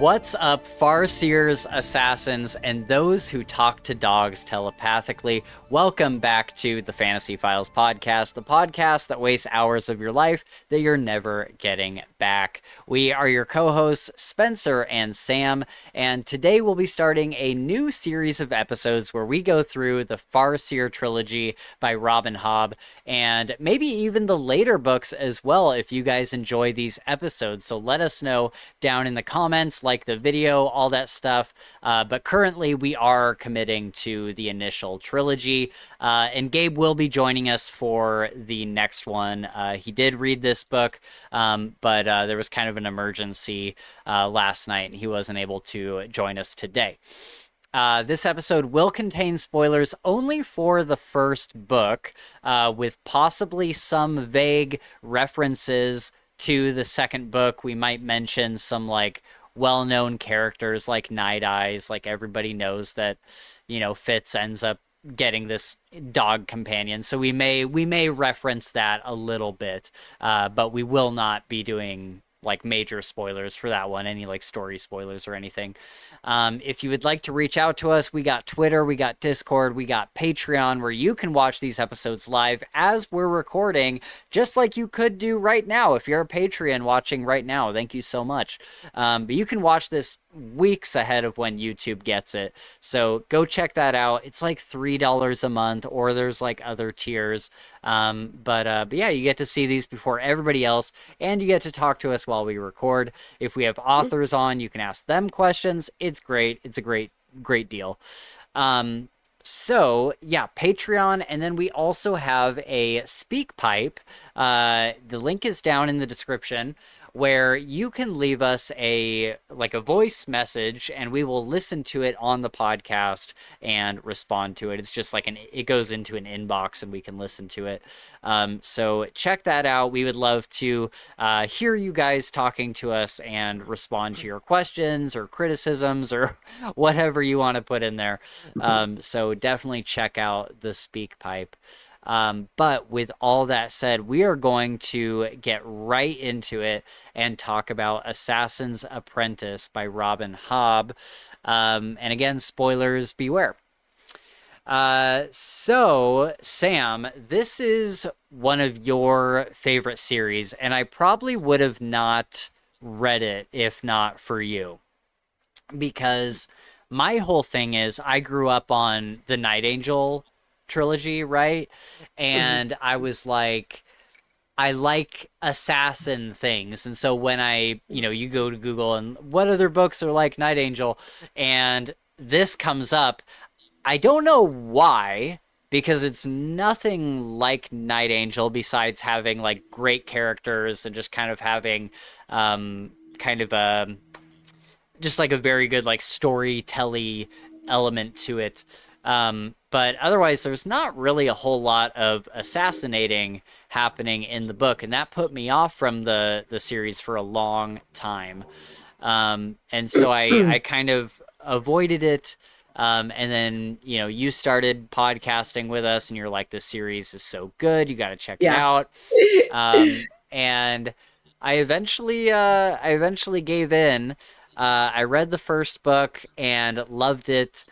What's up, Farseers, assassins, and those who talk to dogs telepathically? Welcome back to the Fantasy Files Podcast, the podcast that wastes hours of your life that you're never getting back. We are your co-hosts, Spencer and Sam, and today we'll be starting a new series of episodes where we go through the Farseer Trilogy by Rob and Hobb, and maybe even the later books as well if you guys enjoy these episodes. So let us know down in the comments, like the video, all that stuff. But currently we are committing to the initial trilogy, and Gabe will be joining us for the next one. He did read this book, but there was kind of an emergency last night and he wasn't able to join us today. This episode will contain spoilers only for the first book, with possibly some vague references to the second book. We might mention some well-known characters like Night Eyes. Like everybody knows that, Fitz ends up getting this dog companion. So we may reference that a little bit, but we will not be doing major spoilers for that one, any story spoilers or anything. If you would like to reach out to us, we got Twitter, we got Discord, we got Patreon, where you can watch these episodes live as we're recording, just like you could do right now if you're a Patreon watching right now. Thank you so much. But you can watch this weeks ahead of when YouTube gets it, so go check that out. It's $3 a month, or there's other tiers, but yeah, you get to see these before everybody else, and you get to talk to us while we record. If we have authors on, you can ask them questions. It's great. It's a great deal. So yeah, Patreon, and then we also have a SpeakPipe. The link is down in the description, where you can leave us a voice message and we will listen to it on the podcast and respond to it. It's just it goes into an inbox and we can listen to it. So check that out. We would love to hear you guys talking to us and respond to your questions or criticisms or whatever you want to put in there. So definitely check out the SpeakPipe. But with all that said, we are going to get right into it and talk about Assassin's Apprentice by Rob and Hobb. And again, spoilers beware. So, Sam, this is one of your favorite series, and I probably would have not read it if not for you. Because my whole thing is, I grew up on the Night Angel trilogy, right? And I was I like assassin things, and so when you go to Google and what other books are like Night Angel, and this comes up, I don't know why, because it's nothing like Night Angel besides having great characters and just kind of having just a very good storytelling element to it. But otherwise, there's not really a whole lot of assassinating happening in the book, and that put me off from the series for a long time. And so I kind of avoided it. And then, you started podcasting with us, and you're like, this series is so good, you got to check it out. And I eventually gave in. I read the first book and loved it.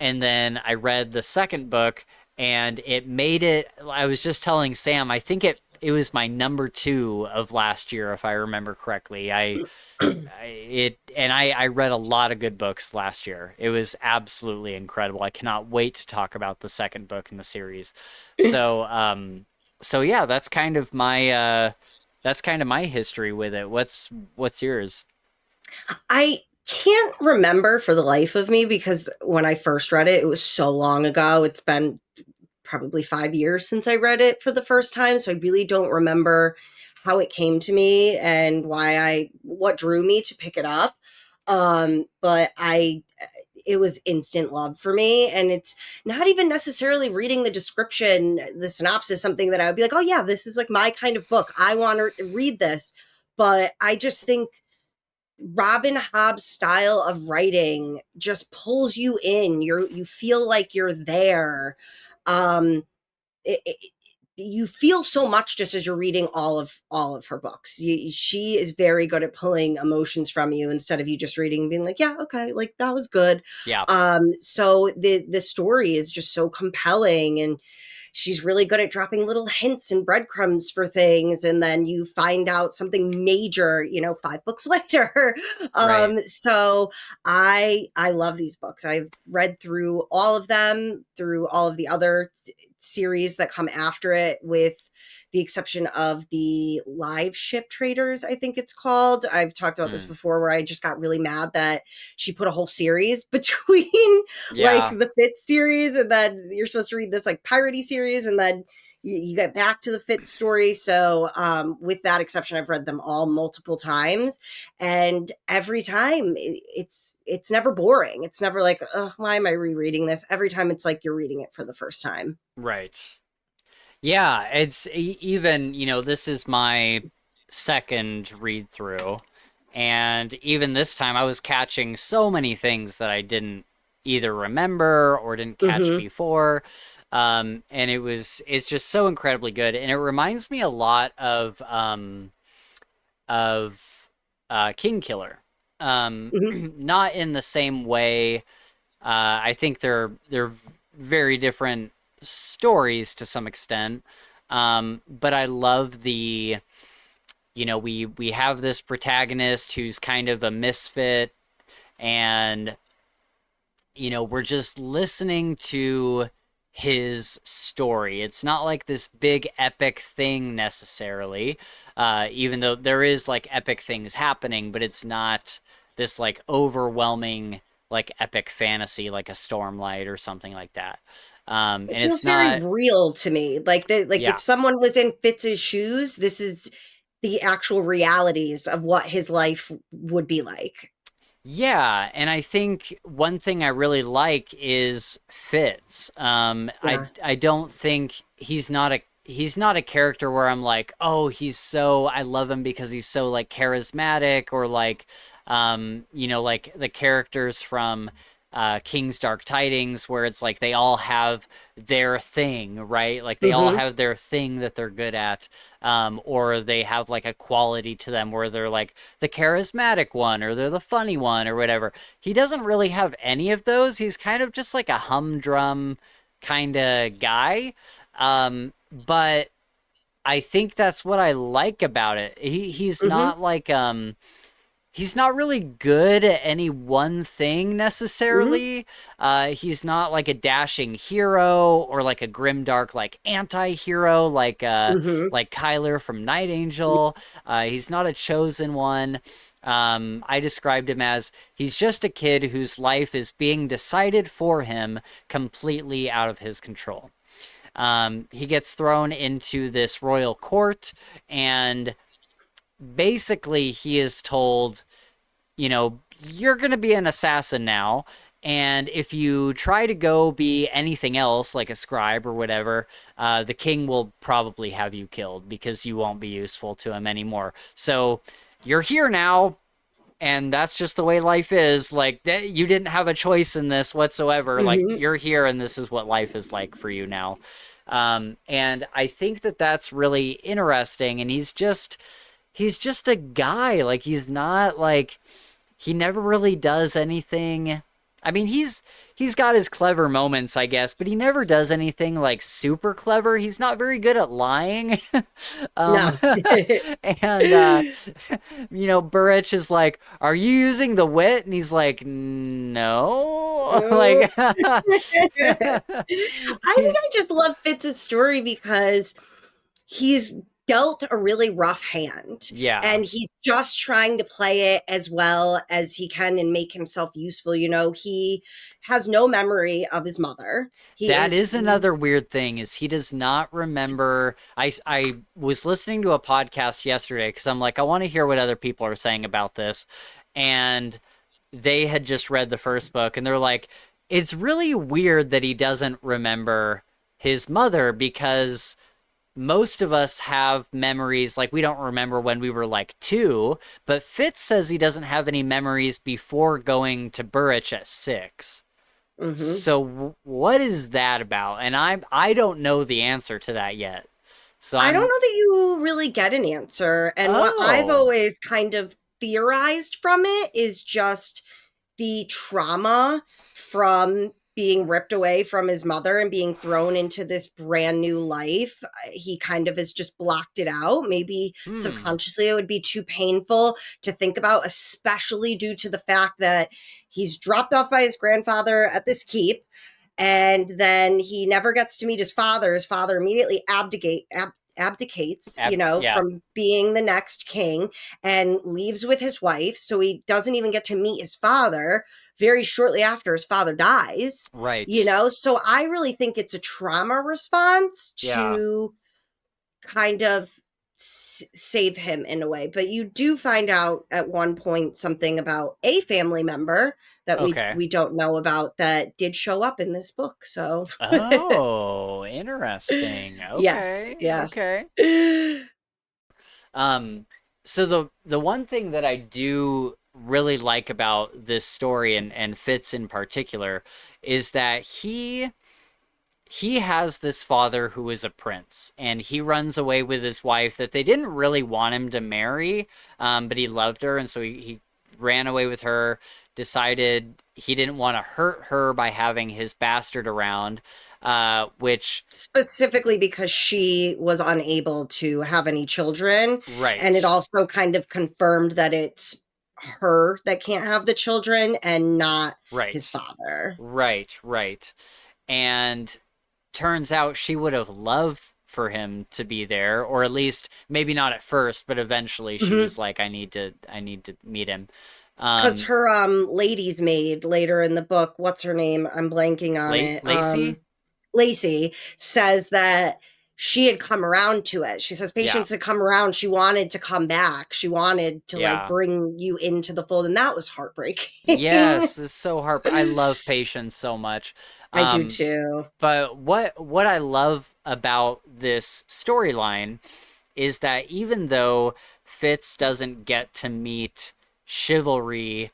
And then I read the second book, and it made it. I was just telling Sam, I think it was my number 2 of last year, if I remember correctly. I read a lot of good books last year. It was absolutely incredible. I cannot wait to talk about the second book in the series. So yeah, that's kind of my history with it. What's yours? I can't remember for the life of me, because when I first read it, it was so long ago. It's been probably 5 years since I read it for the first time. So I really don't remember how it came to me and what drew me to pick it up. But it was instant love for me. And it's not even necessarily reading the description, the synopsis, something that I would be like, oh yeah, this is my kind of book. I want to read this. But I just think Robin Hobb's style of writing just pulls you in. You feel like you're there. you feel so much just as you're reading all of her books. She is very good at pulling emotions from you instead of you just reading and being like, yeah, okay, like that was good. Yeah. So the story is just so compelling, and she's really good at dropping little hints and breadcrumbs for things, and then you find out something major, 5 books later. Right. So I love these books. I've read through all of them, through all of the other series that come after it, with the exception of the Live Ship Traders, I think it's called. I've talked about this before, where I just got really mad that she put a whole series between like Yeah. the Fitz series, and then you're supposed to read this like piratey series, and then you get back to the Fitz story. So with that exception, I've read them all multiple times, and every time it's never boring. It's never like, oh, why am I rereading this? Every time it's like you're reading it for the first time. Right. Yeah, it's even, this is my second read through. And even this time, I was catching so many things that I didn't either remember or didn't catch Mm-hmm. before. And it's just so incredibly good. And it reminds me a lot of King Killer. Mm-hmm. Not in the same way. I think they're very different stories to some extent. But I love we have this protagonist who's kind of a misfit, and we're just listening to his story. It's not like this big epic thing necessarily, even though there is like epic things happening, but it's not this like overwhelming like epic fantasy like a Stormlight or something like that. And It it's feels very not, real to me. Like yeah. if someone was in Fitz's shoes, this is the actual realities of what his life would be like. Yeah, and I think one thing I really like is Fitz. Yeah. I don't think he's not a character where I'm like, oh, I love him because he's so like charismatic, or like like the characters from King's Dark Tidings, where it's like they all have their thing, right? Like they all Mm-hmm. have their thing that they're good at, or they have like a quality to them where they're like the charismatic one, or they're the funny one, or whatever. He doesn't really have any of those. He's kind of just like a humdrum kind of guy. But I think that's what I like about it. He's Mm-hmm. not like he's not really good at any one thing Mm-hmm. necessarily. He's not like a dashing hero or like a grimdark like anti-hero Mm-hmm. like Kyler from Night Yeah. Angel. He's not a chosen one. I described him as he's just a kid whose life is being decided for him completely out of his control. He gets thrown into this royal court, and basically he is told, you're going to be an assassin now. And if you try to go be anything else, like a scribe or whatever, the king will probably have you killed because you won't be useful to him anymore. So you're here now, and that's just the way life is. Like, you didn't have a choice in this whatsoever. Like, Mm-hmm. you're here, and this is what life is like for you now. And I think that that's really interesting. And he's just a guy. Like, he's not like, he never really does anything. I mean, he's got his clever moments, I guess, but he never does anything like super clever. He's not very good at lying. um, No. and Burrich is like, "Are you using the wit?" And he's like, "No." Oh. Like, I think I just love Fitz's story because he's dealt a really rough hand, yeah. and he's just trying to play it as well as he can and make himself useful. He has no memory of his mother. He That is is another weird thing, is he does not remember. I was listening to a podcast yesterday because I'm like, I want to hear what other people are saying about this. And they had just read the first book, and they're like, it's really weird that he doesn't remember his mother, because most of us have memories, like we don't remember when we were like 2, but Fitz says he doesn't have any memories before going to Burrich at 6. Mhm. So what is that about? And I don't know the answer to that yet. So I don't I'm, know that you really get an answer. And what I've oh, always kind of theorized from it is just the trauma from being ripped away from his mother and being thrown into this brand new life. He kind of has just blocked it out. Maybe hmm, subconsciously it would be too painful to think about, especially due to the fact that he's dropped off by his grandfather at this keep. And then he never gets to meet his father. His father immediately abdicates, yeah, from being the next king and leaves with his wife. So he doesn't even get to meet his father very shortly after his father dies, right, So I really think it's a trauma response yeah, to kind of save him in a way. But you do find out at one point something about a family member that we okay. we don't know about that did show up in this book. So Oh, interesting. yes, Okay, yes. okay. Um, so the one thing that I do really like about this story and Fitz in particular is that he has this father who is a prince, and he runs away with his wife that they didn't really want him to marry, but he loved her, and so he ran away with her, decided he didn't want to hurt her by having his bastard around, which, Specifically because she was unable to have any children. And it right, also kind of confirmed that it's her that can't have the children and not his right, father. right. And turns out she would have loved for him to be there, or at least maybe not at first, but eventually she Mhm. was like, I need to meet him. Because Um, her lady's maid later in the book, what's her name? I'm blanking on it. Lacey? Lacey says that she had come around to it. She says Yeah, Patience had come around. She wanted to come back. She wanted to like yeah. bring you into the fold, and that was heartbreaking. Yes, this is so hard. I love Patience so much. I do Um, too. but what I love about this storyline is that even though Fitz doesn't get to meet chivalry,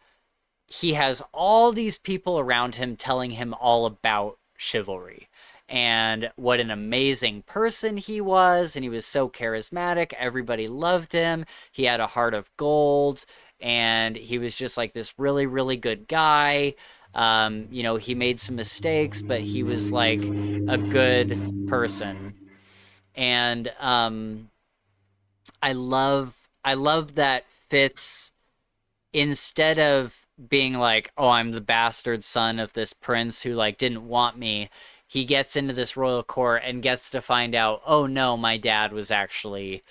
he has all these people around him telling him all about chivalry and what an amazing person he was, and he was so charismatic. Everybody loved him. He had a heart of gold, and he was just like this really, really good guy. He made some mistakes, but he was like a good person. And I love that Fitz, instead of being like, "Oh, I'm the bastard son of this prince who like didn't want me," he gets into this royal court and gets to find out, "Oh no, my dad was actually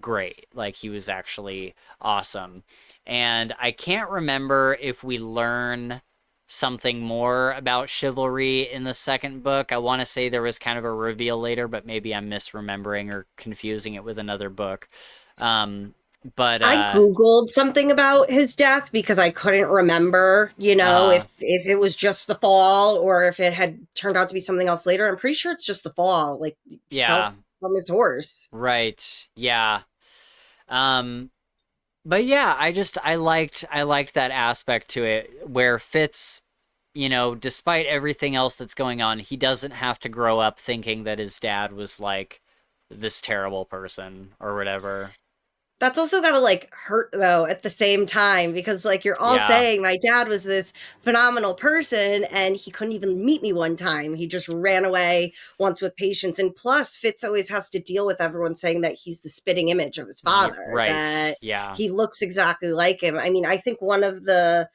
great. Like he was actually awesome." And I can't remember if we learn something more about chivalry in the second book. I want to say there was kind of a reveal later, but maybe I'm misremembering or confusing it with another book. Um, but I googled something about his death because I couldn't remember, uh if it was just the fall or if it had turned out to be something else later. I'm pretty sure it's just the fall. Like he fell yeah, from his horse. right. Yeah. Um but yeah, I liked that aspect to it where Fitz, despite everything else that's going on, he doesn't have to grow up thinking that his dad was like this terrible person or whatever. That's also gotta like hurt though at the same time because like you're all Yeah. saying my dad was this phenomenal person and he couldn't even meet me one time. He just ran away once with Patience. And plus, Fitz always has to deal with everyone saying that he's the spitting image of his father, Right. that Yeah. he looks exactly like him. I mean, I think one of the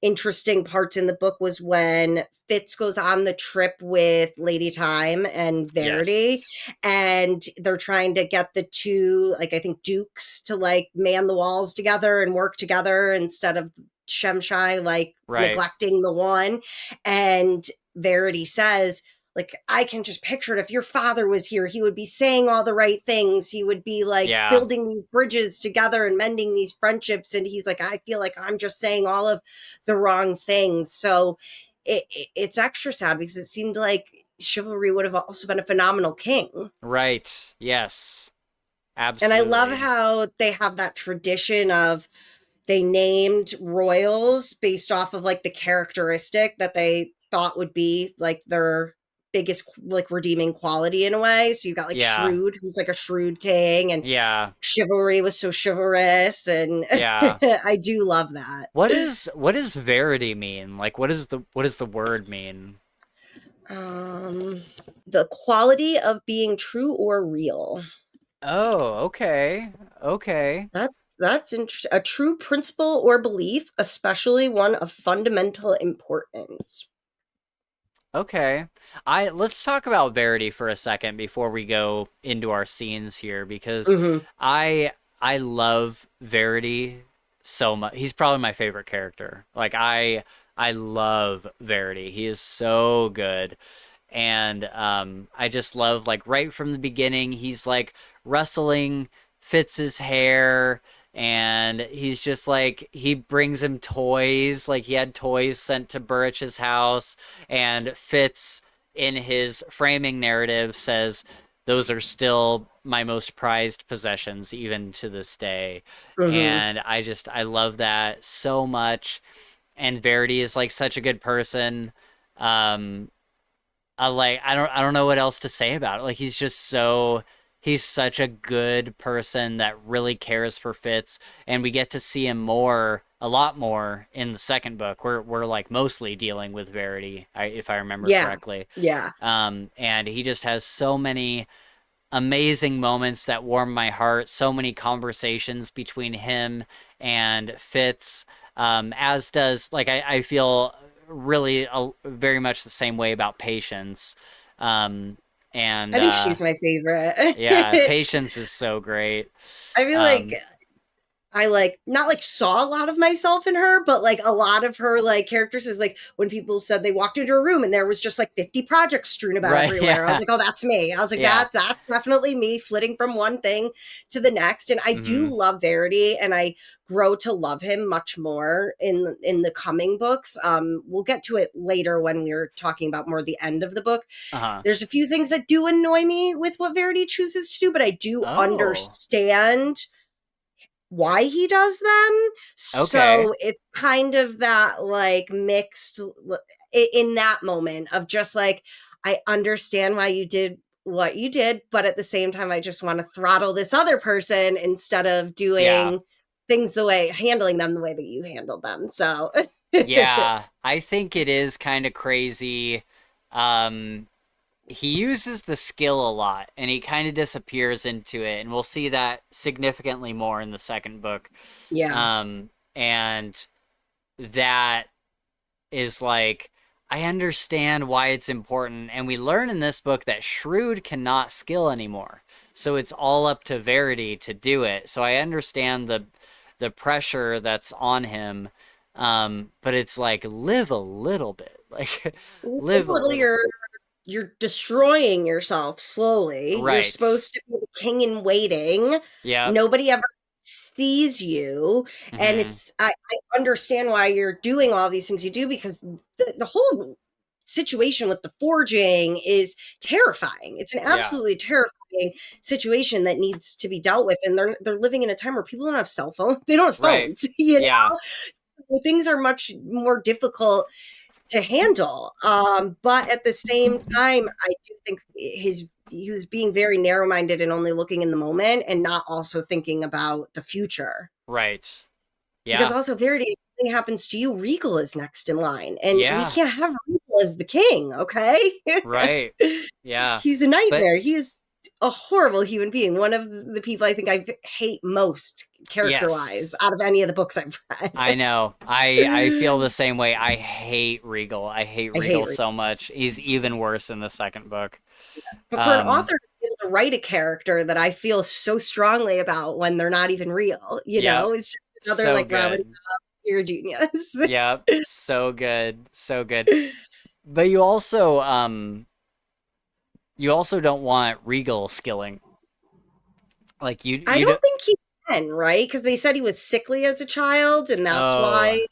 interesting parts in the book was when Fitz goes on the trip with Lady Time and Verity, Yes. and they're trying to get the two, like I think dukes, to like man the walls together and work together instead of Shemshai like Right. neglecting the one. And Verity says, like, I can just picture it. If your father was here, he would be saying all the right things. He would be like Yeah. building these bridges together and mending these friendships. And he's like, I feel like I'm just saying all of the wrong things. So it's extra sad because it seemed like Chivalry would have also been a phenomenal king. Right. Yes. And I love Absolutely. how they have that tradition of they named royals based off of like the characteristic that they thought would be like their biggest like redeeming quality in a way. So you got like Yeah. Shrewd, who's like a shrewd king, and Yeah. Chivalry was so chivalrous, and Yeah. I do love that. What does verity mean? Like what does the word mean? Um, the quality of being true or real. Oh, okay. Okay. That's interesting. A true principle or belief, especially one of fundamental importance. Okay. Let's talk about Verity for a second before we go into our scenes here because Hmm. I love Verity so much. He's probably my favorite character. Like I love Verity. He is so good. And I just love like right from the beginning he's like rustling Fitz's hair and he's just like he brings him toys like he had toys sent to Burrich's house and Fitz in his framing narrative says those are still my most prized possessions even to this day. Hmm. And I love that so much. And Verity is like such a good person. um like I don't know what else to say about it. Like he's such a good person that really cares for Fitz, and we get to see him a lot more in the second book. We're like mostly dealing with Verity, if I remember Yeah. correctly. Yeah. And he just has so many amazing moments that warm my heart. So many conversations between him and Fitz, as does like I feel really very much the same way about Patience. Um, and I think she's my favorite. Yeah, Patience is so great. I feel like Um, I like not like saw a lot of myself in her, but like a lot of her like characters is like when people said they walked into a room and there was just like 50 projects strewn about right? everywhere. I was Yeah, like, oh, that's me. I was like, yeah. that's definitely me flitting from one thing to the next. And I do Hmm. love Verity and I grow to love him much more in the coming books. We'll get to it later when we're talking about more the end of the book. Uh-huh. There's a few things that do annoy me with what Verity chooses to do, but I do Oh, understand why he does them. okay. So it's kind of that like mixed in that moment of just like, I understand why you did what you did, but at the same time, I just want to throttle this other person instead of Yeah. doing handling them the way that you handled them. So, Yeah, I think it is kind of crazy. Um, he uses the skill a lot and he kind of disappears into it, and we'll see that significantly more in the second book. yeah. And that is like I understand why it's important, and we learn in this book that Shrewd cannot skill anymore. So it's all up to Verity to do it. So I understand the pressure that's on him. But it's like live a little bit. Like live a Little little. you're destroying yourself slowly. You're Right. supposed to be the king in waiting. Yep. Nobody ever sees you. And Hmm. I understand why you're doing all these things you do because the whole situation with the forging is terrifying. It's an Yeah. absolutely terrifying situation that needs to be dealt with. And they're living in a time where people don't have cell phones. They don't have Right. phones, Yeah. things are much more difficult to handle. But at the same time, I do think he was being very narrow minded and only looking in the moment and not also thinking about the future. Right. Because Yeah. also, Verity, if something happens to you, Regal is next in line, and we Yeah. can't have Regal as the king. Okay, Right. Yeah. he's a But nightmare. He is a horrible human being. One of the people I think I hate most character yes. wise out of any of the books I've I read. know. I feel the same way. I hate Regal. I hate I hate Regal Regal. so much. He's even worse in the second book. But for an Um, author to be able to write a character that I feel so strongly about when they're not even real, yep. it's just another So like gravity good. your genius. Yep. So good. So good. But you also don't want Regal skilling. Like you I you do. don't think he can, right? Because they said he was sickly as a child, and that's Oh, why.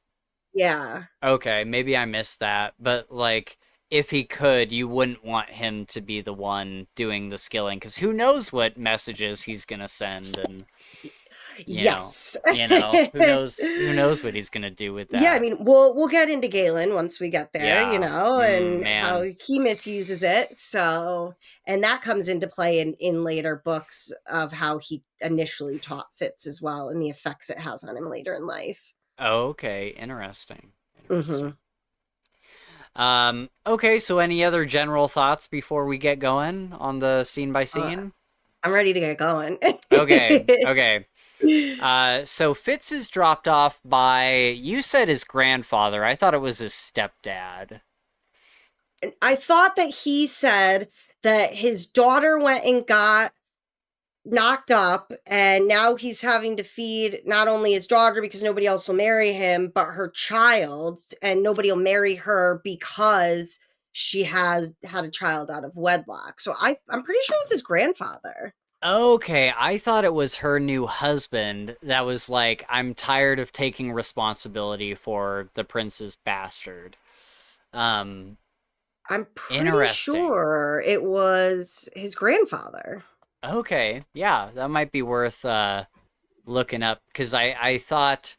Yeah. okay. Maybe I missed that. But like if he could, you wouldn't want him to be the one doing the skilling because who knows what messages he's gonna send and Yes. Who knows what he's gonna do with Yeah, I that. mean, we'll get into Galen once we get there, Yeah. and how Man. he misuses it. So, and that comes into play in later books of how he initially taught Fitz as well, and the effects it has on him later in life. Okay, interesting. Hmm. Interesting. Okay, so any other general thoughts before we get going on the scene by Uh, scene? I'm ready to get going. Okay, okay. So Fitz is dropped off by, you said his grandfather. I thought it was his stepdad. I thought that he said that his daughter went and got knocked up, and now he's having to feed not only his daughter because nobody else will marry him, but her child, and nobody will marry her because she has had a child out of wedlock. So I'm pretty sure it was his grandfather. Okay, I thought it was her new husband that was like, I'm tired of taking responsibility for the prince's bastard. Um, I'm pretty Interesting. sure it was his grandfather. Okay, yeah, that might be worth looking up because I thought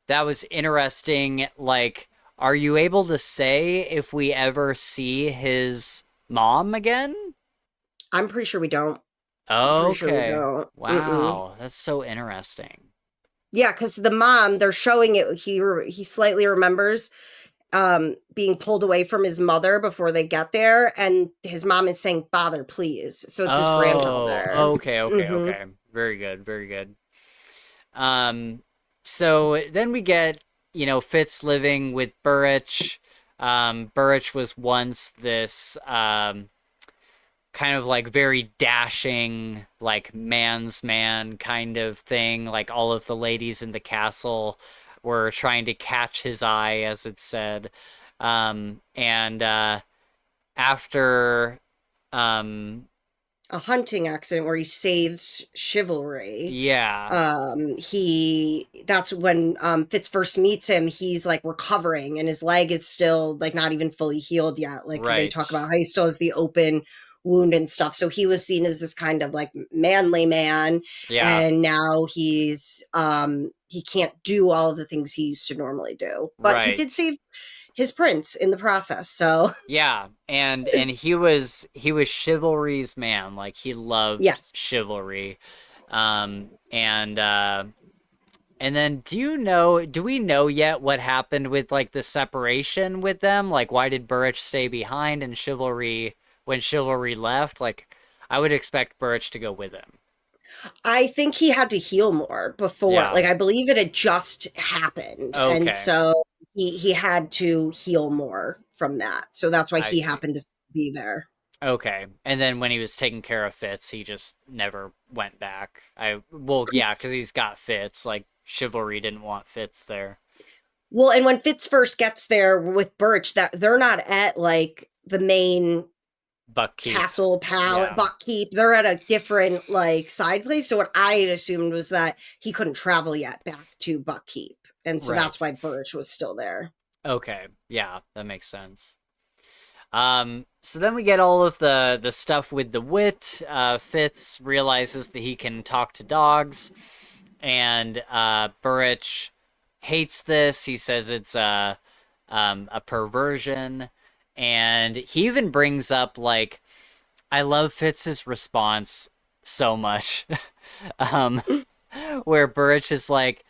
that was interesting. Like, are you able to say if we ever see his mom again? I'm pretty sure we don't. I'm pretty sure we Okay. don't. Mm-mm. Wow, that's so interesting. Yeah, because the mom, they're showing it. He slightly remembers being pulled away from his mother before they get there, and his mom is saying, "Father, please." So it's his Oh, grandfather. okay, okay, Hmm. okay. Very good, very good. Um, so then we get, Fitz living with Burrich. Burrich was once this kind of like very dashing, like man's man kind of thing. Like all of the ladies in the castle were trying to catch his eye, as it said. And after, um, A hunting accident where he saves chivalry. yeah, He that's when Fitz first meets him. He's like recovering, and his leg is still like not even fully healed yet. Like they talk right, about how he still has the open wound and stuff. So he was seen as this kind of like manly man, yeah, and now he can't do all of the things he used to normally do. But he did right. save his prince in the process. So Yeah, and he was chivalry's man. Like he loved yes. chivalry. And then do we know yet what happened with like the separation with them? Like why did Burrich stay behind and chivalry when chivalry left? Like I would expect Burrich to go with him. I think he had to heal more before. Yeah. Like I believe it had just happened, and Okay. so he had to heal more from that. So that's why I he see. happened to be there. Okay. And then when he was taking care of Fitz, he just never went back. Well, yeah, because he's got Fitz. Like chivalry didn't want Fitz there. Well, and when Fitz first gets there with Birch, that they're not at like the main Buckkeep. castle palette Yeah. Buckkeep. They're at a different like side place. So what I had assumed was that he couldn't travel yet back to Buckkeep, and so that's Right. why Birch was still there. Okay. Yeah, that makes sense. So then we get all of the stuff with the wit. Fitz realizes that he can talk to dogs, and Burrich hates this. He says it's a perversion, and he even brings up like I love Fitz's response so much. um, where Burrich is like,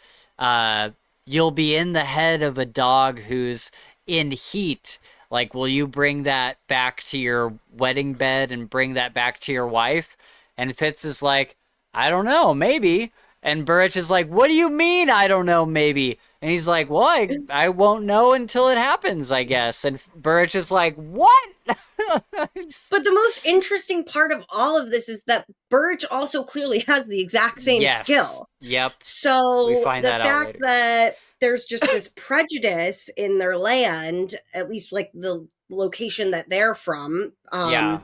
you'll be in the head of a dog who's in heat. Like, will you bring that back to your wedding bed and bring that back to your wife? And Fitz is like, I don't know, maybe. And Burrich is like, what do you mean, I don't know, maybe? And he's like, well, I won't know until it happens, I guess. And Burrich is like, what? But the most interesting part of all of this is that Burge also clearly has the exact same Yes. skill. Yep. We So find the that out fact later. that there's just this prejudice in their land, at least like the location that they're from, Yeah.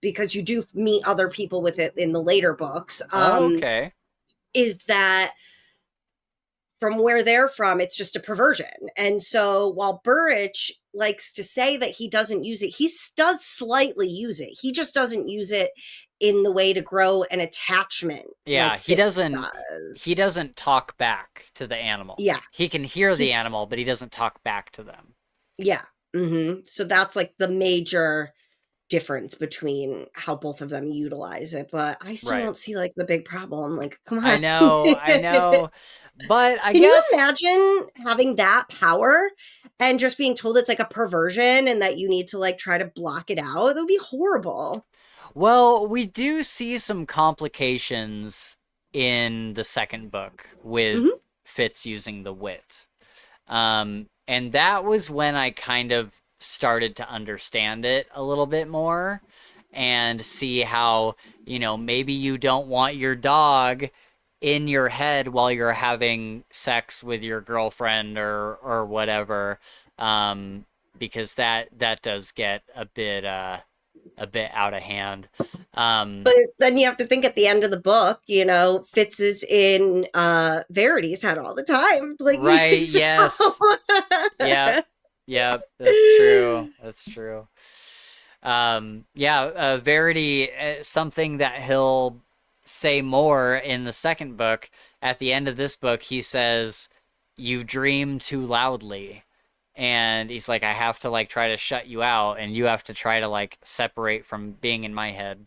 because you do meet other people with it in the later books, Oh, okay. is that from where they're from, it's just a perversion. And so while Burrich likes to say that he doesn't use it, he does slightly use it. He just doesn't use it in the way to grow an attachment Yeah, like Fitz he does. doesn't talk back to the animal. Yeah. He can hear the He's animal, but he doesn't talk back to them. yeah. So that's like the major difference between how both of them utilize it, but I still Right. don't see like the big problem. Like, come I on. know, I know. But I Can you guess, imagine having that power and just being told it's like a perversion and that you need to like try to block it out? That would be horrible. well, we do see some complications in the second book with Hmm. Fitz using the wit. And that was when I kind of started to understand it a little bit more and see how, maybe you don't want your dog in your head while you're having sex with your girlfriend or whatever, because that does get a bit out of hand. But then you have to think at the end of the book, Fitz is in Verity's head all the time. Like, Right, so... yes. Yep. Yep, that's true. That's true. Yeah, Verity, something that he'll say more in the second book. At the end of this book, he says, "You dream too loudly." And he's like, "I have to like try to shut you out, and you have to try to like separate from being in my head."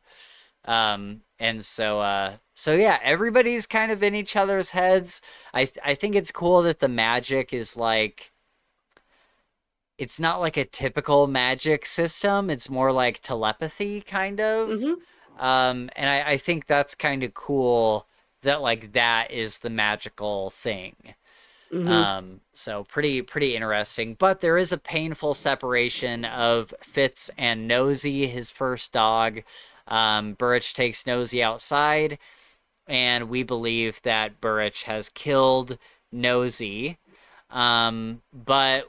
And so yeah, everybody's kind of in each other's heads. I think it's cool that the magic is like, it's not like a typical magic system. It's more like telepathy, kind of. Hmm. And I think that's kind of cool that like that is the magical thing. Hmm. So pretty interesting. But there is a painful separation of Fitz and Nosy, his first dog. Burrich takes Nosy outside, and we believe that Burrich has killed Nosy. But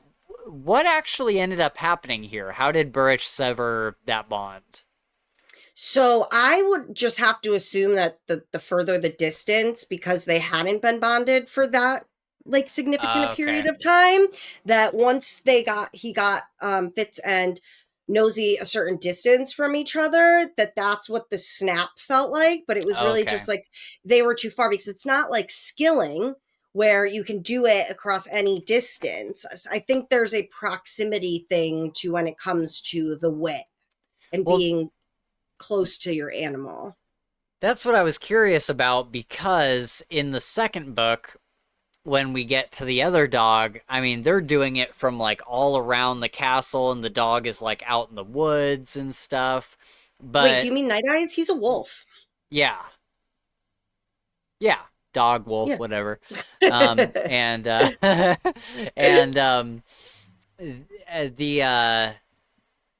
what actually ended up happening here? How did Burrich sever that bond? So I would just have to assume that the further the distance, because they hadn't been bonded for that like significant a Okay. period of time, that once he got Fitz and Nosy a certain distance from each other, that's what the snap felt like. But it was really Okay. just like they were too far, because it's not like skilling where you can do it across any distance. I think there's a proximity thing to when it comes to the wit and Well, being close to your animal. that's what I was curious about, because in the second book, when we get to the other dog, I mean, they're doing it from like all around the castle, and the dog is like out in the woods and stuff. Wait, do But you mean Night Eyes? He's a wolf. yeah, yeah, dog, wolf, Yeah. whatever. And and the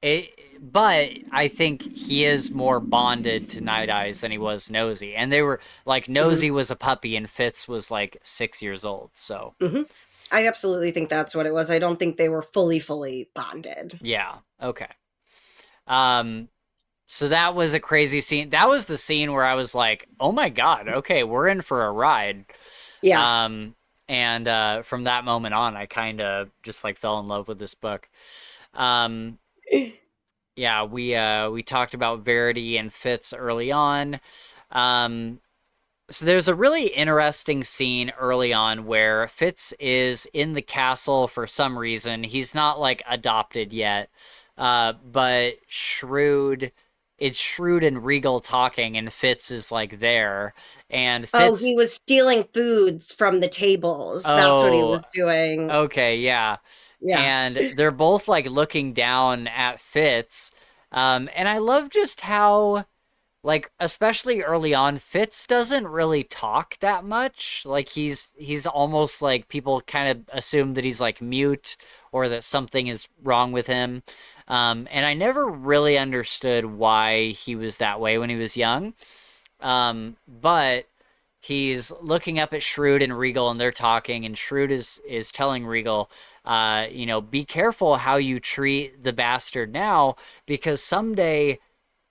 it, but I think he is more bonded to Night Eyes than he was Nosy. And they were like, Hmm. Nosy was a puppy and Fitz was like 6 years old. So Hmm. I absolutely think that's what it was. I don't think they were fully bonded. yeah, okay. Um, so that was a crazy scene. That was the scene where I was like, oh my God, okay, we're in for a ride. Yeah. Um, and from that moment on, I kind of just like fell in love with this book. Um, yeah, we talked about Verity and Fitz early on. Um, so there's a really interesting scene early on where Fitz is in the castle for some reason. He's not like adopted yet, but it's Shrewd and Regal talking, and Fitz is like there, and Oh, Fitz. he was stealing foods from the tables. That's what he Oh, was doing. okay, yeah. Yeah. And they're both like looking down at Fitz. And I love just how, like, especially early on, Fitz doesn't really talk that much. Like he's almost like people kind of assume that he's like mute or that something is wrong with him. And I never really understood why he was that way when he was young. But he's looking up at Shrewd and Regal, and they're talking, and Shrewd is telling Regal, be careful how you treat the bastard now, because someday,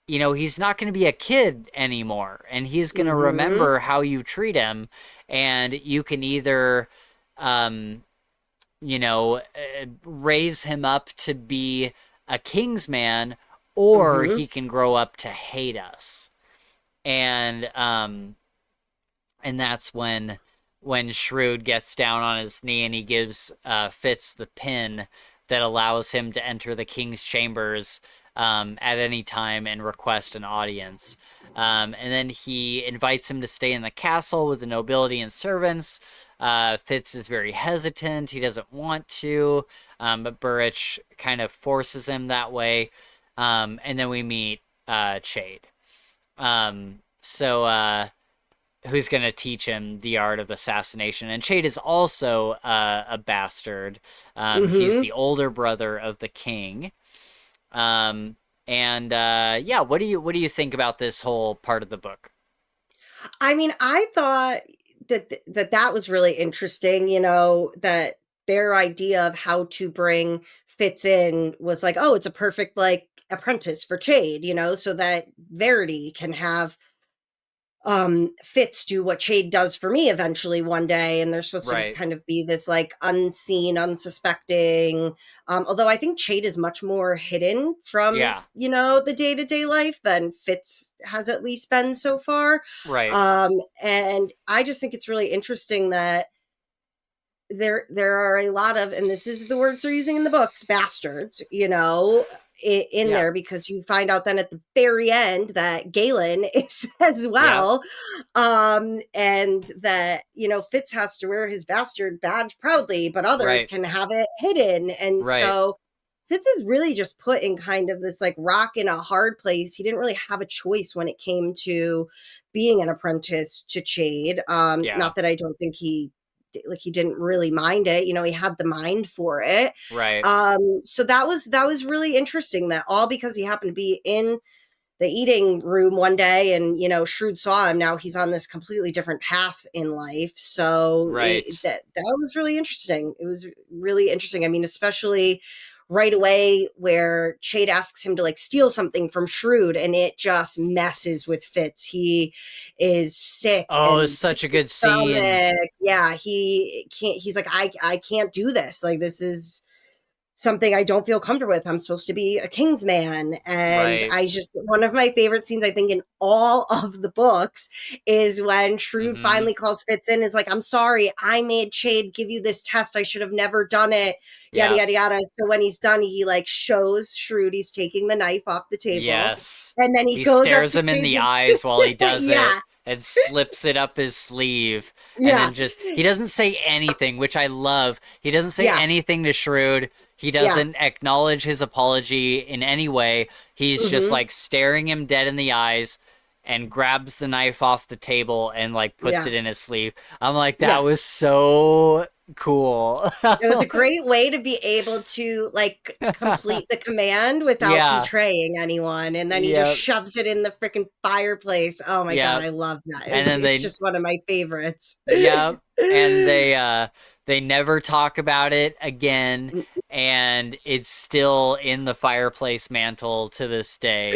he's not going to be a kid anymore, and he's going to Hmm. remember how you treat him, and you can either, um, raise him up to be a king's man, or Hmm. he can grow up to hate us. and that's when Shrewd gets down on his knee and he gives Fitz the pin that allows him to enter the king's chambers at any time and request an audience. And then he invites him to stay in the castle with the nobility and servants. Fitz is very hesitant. He doesn't want to, but Burrich kind of forces him that way. And then we meet Chade. Who's going to teach him the art of assassination. And Chade is also a bastard. He's the older brother of the king. Yeah, what do you think about this whole part of the book? I mean, I thought that was really interesting, that their idea of how to bring Fitz in was like, oh, it's a perfect like apprentice for Chade, so that Verity can have Fitz do what Chade does for me eventually one day, and they're supposed to Right. kind of be this like unseen, unsuspecting. Although I think Chade is much more hidden from Yeah. the day to day life than Fitz has at least been so far. Right. And I just think it's really interesting that there are a lot of, and this is the words they're using in the books, bastards, in Yeah. there, because you find out then at the very end that Galen is as Yeah. well. And that, Fitz has to wear his bastard badge proudly, but others Right. can have it hidden. And Right. so Fitz is really just put in kind of this like rock in a hard place. He didn't really have a choice when it came to being an apprentice to Chade. Yeah. Not that I don't think he didn't really mind it. He had the mind for it. Right. So that was really interesting, that all because he happened to be in the eating room one day and, Shrewd saw him. Now he's on this completely different path in life. So Right. that was really interesting. It was really interesting. I mean, especially right away where Chade asks him to like steal something from Shrewd and it just messes with Fitz. He is sick Oh, it's and sick such a to good his scene. stomach. Yeah, he can't, he's like, I can't do this. Like, this is something I don't feel comfortable with. I'm supposed to be a king's man. And Right. I just, one of my favorite scenes, I think, in all of the books is when Shrewd Mm-hmm. finally calls Fitz in, is like, I'm sorry, I made Chade give you this test. I should have never done it. Yada, Yeah. yada, yada. So when he's done, he like shows Shrewd he's taking the knife off the table. Yes. And then he He goes up stares to him in Chade the and eyes while he does it yeah, and slips it up his sleeve. And yeah, then he doesn't say anything, which I love. He doesn't say yeah, anything to Shrewd. He yeah. doesn't acknowledge his apology in any way. He's just Mm-hmm. like staring him dead in the eyes and grabs the knife off the table and like puts Yeah, it in his sleeve. I'm like, yeah. that was so cool. It was a great way to be able to like complete the command without Yeah. betraying anyone. And then he just Yeah. shoves it in the freaking fireplace. Oh my God, Yeah. I love that. And then It's just one of my favorites. yeah, and they never talk about it again, and it's still in the fireplace mantle to this day.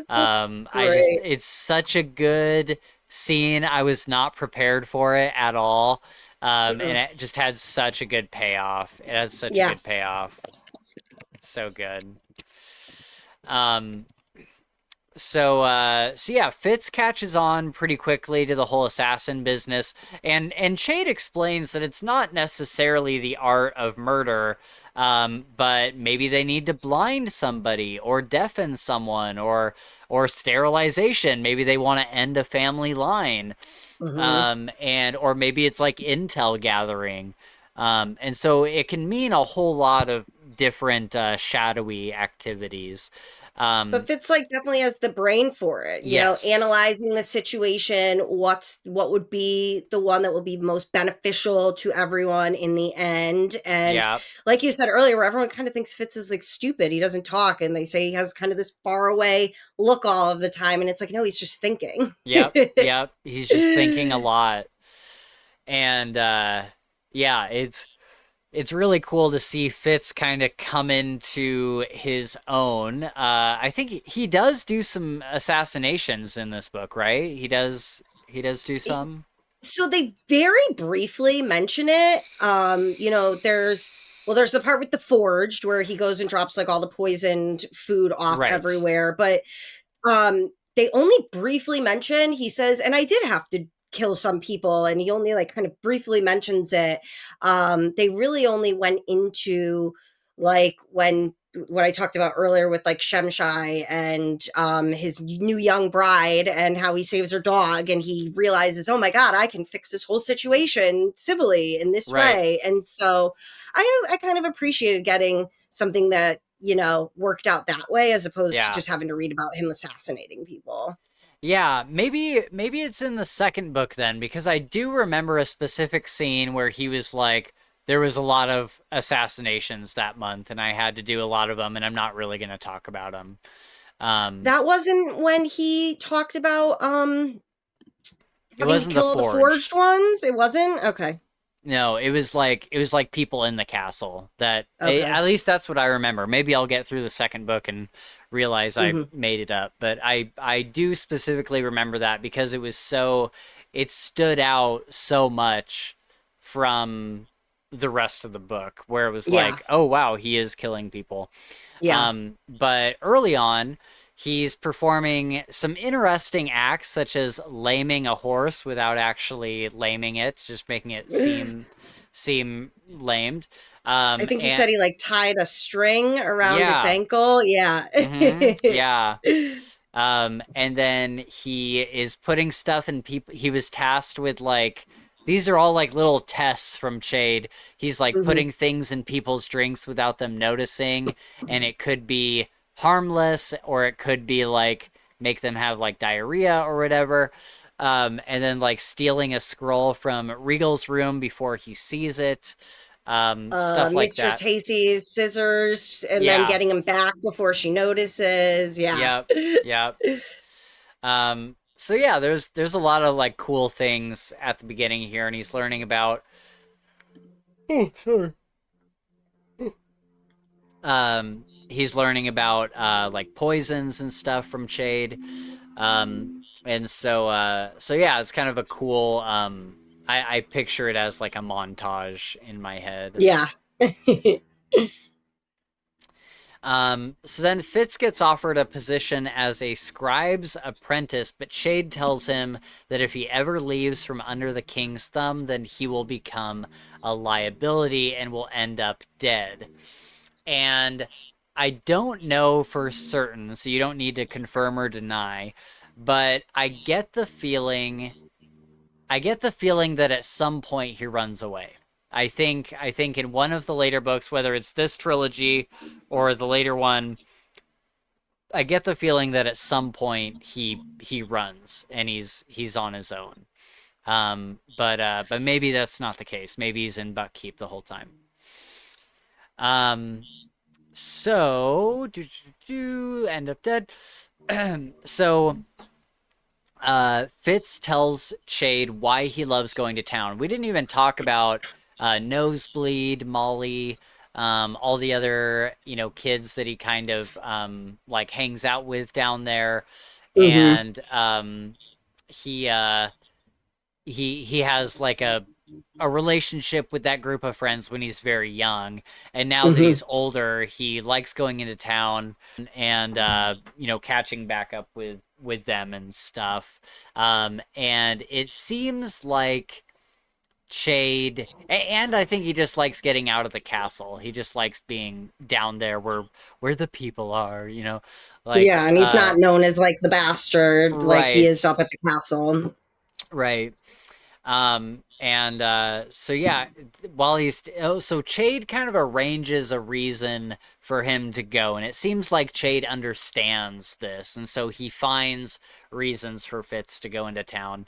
Great. It's such a good scene. I was not prepared for it at all. And Mm-mm. it just had such a good payoff. It had such a good Yes. payoff. So good. Um, so yeah, Fitz catches on pretty quickly to the whole assassin business, and Chade explains that it's not necessarily the art of murder, but maybe they need to blind somebody or deafen someone or sterilization. Maybe they want to end a family line, Mm-hmm. and or maybe it's like intel gathering, and so it can mean a whole lot of different shadowy activities. But Fitz like definitely has the brain for it, Yes. analyzing the situation, what would be the one that will be most beneficial to everyone in the end. And Yeah. like you said earlier, where everyone kind of thinks Fitz is like stupid, he doesn't talk, and they say he has kind of this far away look all of the time, and it's like, no, he's just thinking. Yep. Yep. He's just thinking a lot. And yeah, it's really cool to see Fitz kind of come into his own. I think he does do some assassinations in this book, right? He does do some. So they very briefly mention it. There's the part with the forged where he goes and drops like all the poisoned food off Right. everywhere, but um they only briefly mention, he says, and I did have to kill some people, and he only like kind of briefly mentions it. They really only went into like when what I talked about earlier with like Shemshai and his new young bride and how he saves her dog and he realizes, oh my God, I can fix this whole situation civilly in this Right. way. And so I kind of appreciated getting something that, you know, worked out that way as opposed to Yeah. just having to read about him assassinating people. Yeah, maybe it's in the second book then, because I do remember a specific scene where he was like, there was a lot of assassinations that month, and I had to do a lot of them, and I'm not really going to talk about them. Um, That wasn't when he talked about it having to wasn't the kill all the Forge. forged ones. It wasn't? Okay. No, it was like people in the castle that Okay. at least that's what I remember. Maybe I'll get through the second book and realize I Hmm. made it up, but I do specifically remember that because it stood out so much from the rest of the book where it was Yeah. like, oh wow, he is killing people. Yeah. But early on, he's performing some interesting acts, such as laming a horse without actually laming it, just making it seem lamed. I think he And said he like tied a string around its yeah, ankle. Yeah. yeah. And then he is putting stuff in people. He was tasked with like these are all like little tests from Chade. He's like Hmm. putting things in people's drinks without them noticing, and it could be harmless or it could be like make them have like diarrhea or whatever. And then like stealing a scroll from Regal's room before he sees it. Stuff like Mistress that. Hasey's scissors and then Yeah. getting them back before she notices. Yeah. Yep. Yep. So yeah, there's a lot of like cool things at the beginning here, and he's learning about he's learning about like poisons and stuff from Chade. And so yeah, it's kind of a cool I picture it as like a montage in my head. Yeah. So then Fitz gets offered a position as a scribe's apprentice, but Shade tells him that if he ever leaves from under the king's thumb, then he will become a liability and will end up dead. And I don't know for certain, so you don't need to confirm or deny, but I get the feeling that at some point he runs away. I think in one of the later books, whether it's this trilogy or the later one, I get the feeling that at some point he runs and he's on his own. But maybe that's not the case. Maybe he's in Buckkeep the whole time. Um, so end up dead. So Fitz tells Chade why he loves going to town. We didn't even talk about Nosebleed, Molly, all the other kids that he kind of like hangs out with down there, Hmm. and he he has like a relationship with that group of friends when he's very young, and now that Hmm. he's older he likes going into town and catching back up with them and stuff. And it seems like Chade, and I think he just likes getting out of the castle. He just likes being down there where the people are, like Yeah, and he's not known as like the bastard like he is right, up at the castle. right. And so yeah, while so Chade kind of arranges a reason for him to go, and it seems like Chade understands this, and so he finds reasons for Fitz to go into town.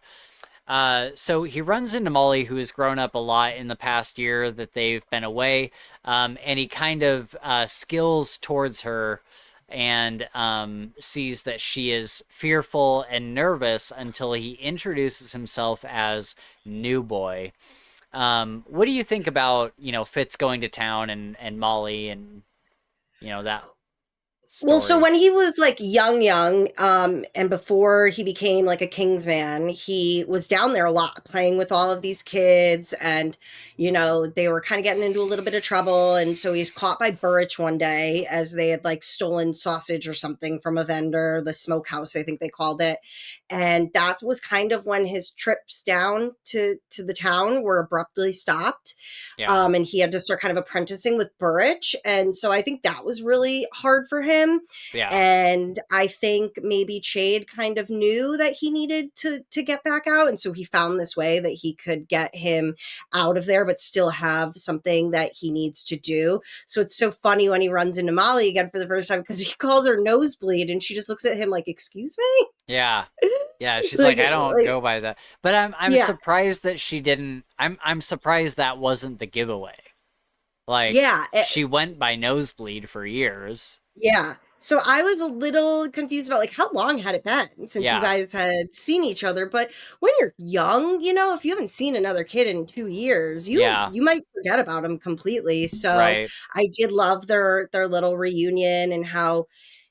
So he runs into Molly, who has grown up a lot in the past year that they've been away, and he kind of skills towards her and sees that she is fearful and nervous until he introduces himself as New Boy. What do you think about Fitz going to town and Molly and that? Well, so story. when he was like young, and before he became like a Kingsman, he was down there a lot playing with all of these kids, and they were kind of getting into a little bit of trouble, and so he's caught by Burrich one day as they had like stolen sausage or something from a vendor, the smokehouse, I think they called it, and that was kind of when his trips down to the town were abruptly stopped. Yeah. And he had to start kind of apprenticing with Burrich. And so I think that was really hard for him. Yeah. And I think maybe Chade kind of knew that he needed to get back out. And so he found this way that he could get him out of there, but still have something that he needs to do. So it's so funny when he runs into Molly again for the first time because he calls her Nosebleed and she just looks at him like, excuse me? Yeah. Yeah, she's like, like, I don't like, go by that. But I'm yeah. surprised that she didn't. I'm surprised that wasn't the giveaway. Like, Yeah. she went by Nosebleed for years. Yeah. So I was a little confused about like how long had it been since you Yeah. guys had seen each other. But when you're young, if you haven't seen another kid in 2 years, you Yeah. you might forget about him completely. So Right. I did love their little reunion and how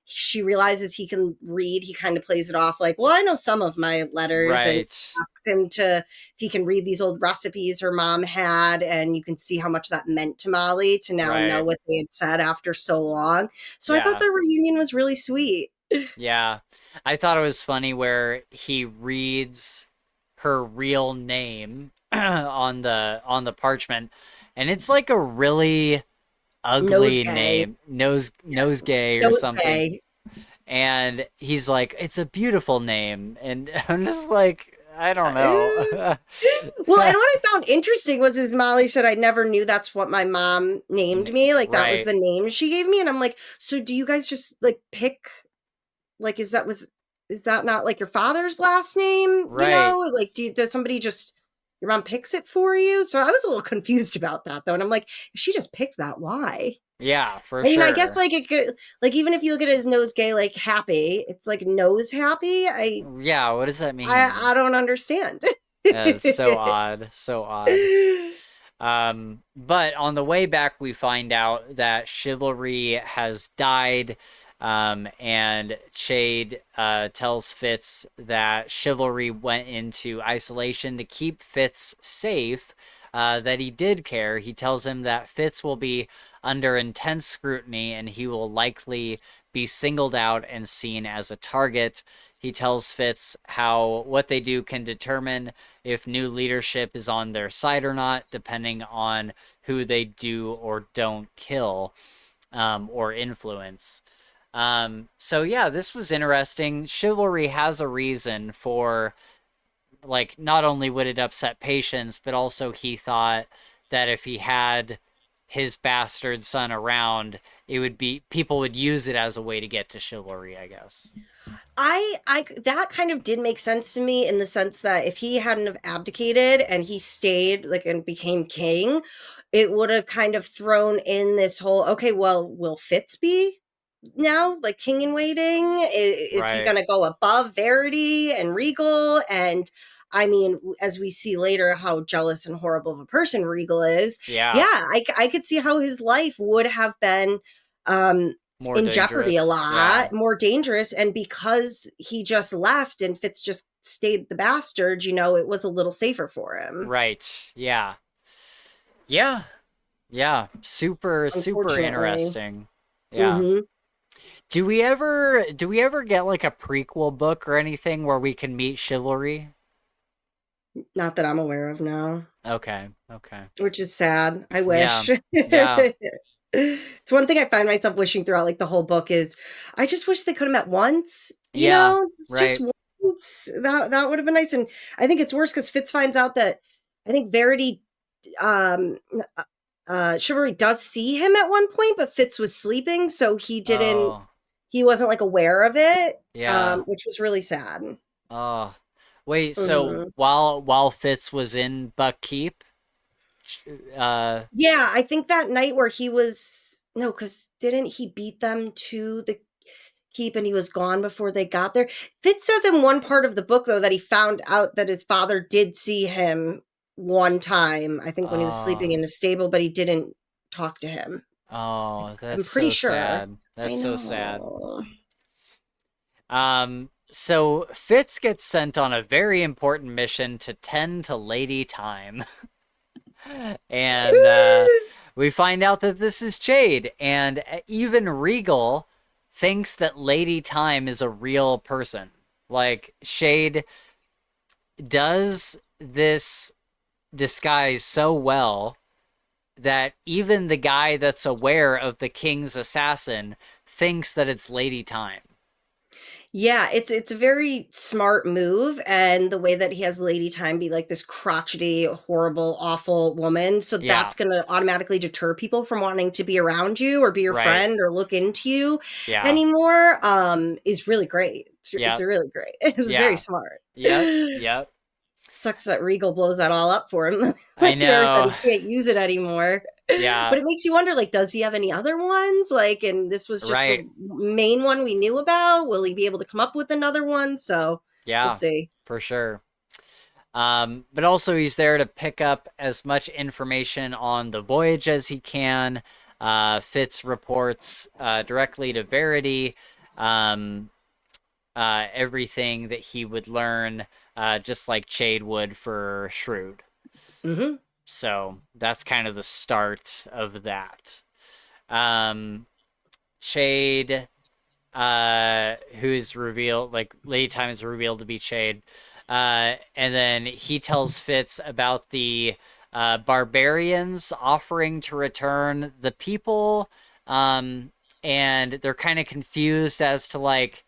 she realizes he can read. He kind of plays it off like, well, I know some of my letters, and Right. asks him if he can read these old recipes her mom had, and you can see how much that meant to Molly to now know Right. what they had said after so long. So I thought Yeah. the reunion was really sweet. Yeah. I thought it was funny where he reads her real name on the parchment, and it's like a really ugly Nosegay. name, Nosegay or something. Nosegay. And he's like, it's a beautiful name. And I'm just like, I don't know. Well, and what I found interesting was Molly said, I never knew that's what my mom named me. Like that was Right, the name she gave me. And I'm like, so do you guys just like pick, like, is that not like your father's last name? right. Like, does somebody just, your mom picks it for you? So I was a little confused about that though. And I'm like, if she just picked that, why? Yeah, for I mean, I guess sure. like it could, like, even if you look at it as nose gay, like happy, it's like nose happy. Yeah, what does that I mean? don't understand. It's so odd, so odd. But on the way back, we find out that Chivalry has died, and Chade tells Fitz that Chivalry went into isolation to keep Fitz safe, that he did care. He tells him that Fitz will be under intense scrutiny and he will likely be singled out and seen as a target. He tells Fitz how what they do can determine if new leadership is on their side or not, depending on who they do or don't kill, or influence. So yeah, this was interesting. Chivalry has a reason for, like, not only would it upset Patience, but also he thought that if he had his bastard son around, it would be, people would use it as a way to get to Chivalry, I guess. I that kind of did make sense to me in the sense that if he hadn't have abdicated and he stayed like and became king, it would have kind of thrown in this whole, okay, well, will Fitz be now like king in waiting? Is he Right. going to go above Verity and Regal? And I mean, as we see later, how jealous and horrible of a person Regal is. Yeah, Yeah. I could see how his life would have been um, More in jeopardy a dangerous. Yeah. lot, more dangerous. And because he just left and Fitz just stayed the bastard, it was a little safer for him, Right. Yeah. Yeah. Yeah. Super, super unfortunately. interesting. Yeah. Hmm. Do we ever get like a prequel book or anything where we can meet Chivalry? Not that I'm aware of now, Okay. Okay. which is sad. I Yeah. wish. Yeah. It's one thing I find myself wishing throughout like the whole book is I just wish they could have met once, Yeah. just Right. once. That would have been nice. And I think it's worse because Fitz finds out that I think Verity um Chivalry does see him at one point, but Fitz was sleeping, so Oh. he wasn't like aware of it, Yeah. which was really sad. Oh. Wait, so Mhm. while Fitz was in Buckkeep, uh Yeah, I think that night where he was no, because didn't he beat them to the keep and he was gone before they got there? Fitz says in one part of the book though that he found out that his father did see him one time, I think when he was sleeping oh. in a stable, but he didn't talk to him. Oh, I'm that's pretty so sure. sad. I That's so sad. know. So Fitz gets sent on a very important mission to tend to Lady Time. And we find out that this is Jade, and even Regal thinks that Lady Time is a real person. Like, Shade does this disguise so well that even the guy that's aware of the king's assassin thinks that it's Lady Time. Yeah, it's a very smart move, and the way that he has Lady Time be like this crotchety, horrible, awful woman, so Yeah, that's gonna automatically deter people from wanting to be around you or be your right. friend or look into you Yeah, anymore, is really great. It's yep, really great. It's very yeah, smart. yep, yep. Sucks that Regal blows that all up for him I later, that know. he can't use it anymore. Yeah, But it makes you wonder, like, does he have any other ones? Like, and this was just the right. main one we knew about. Will he be able to come up with another one? So we'll Yeah, see. for sure. But also he's there to pick up as much information on the voyage as he can. Fitz reports directly to Verity um, everything that he would learn, just like Chade would for Shrewd. Hmm. So that's kind of the start of that. Um, Chade, who's revealed, like Lady Time is revealed to be Chade. And then he tells Fitz about the barbarians offering to return the people. Um, and they're kind of confused as to like,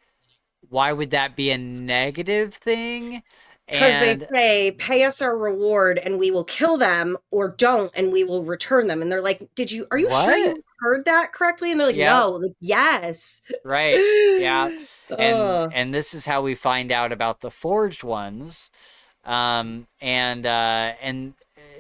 why would that be a negative thing? Because they And say, pay us our reward and we will kill them, or don't and we will return them. And they're like, are you sure what? you heard that correctly? And they're like, Yep, no, like, yes. right. Yeah. And Ugh. and this is how we find out about the forged ones. And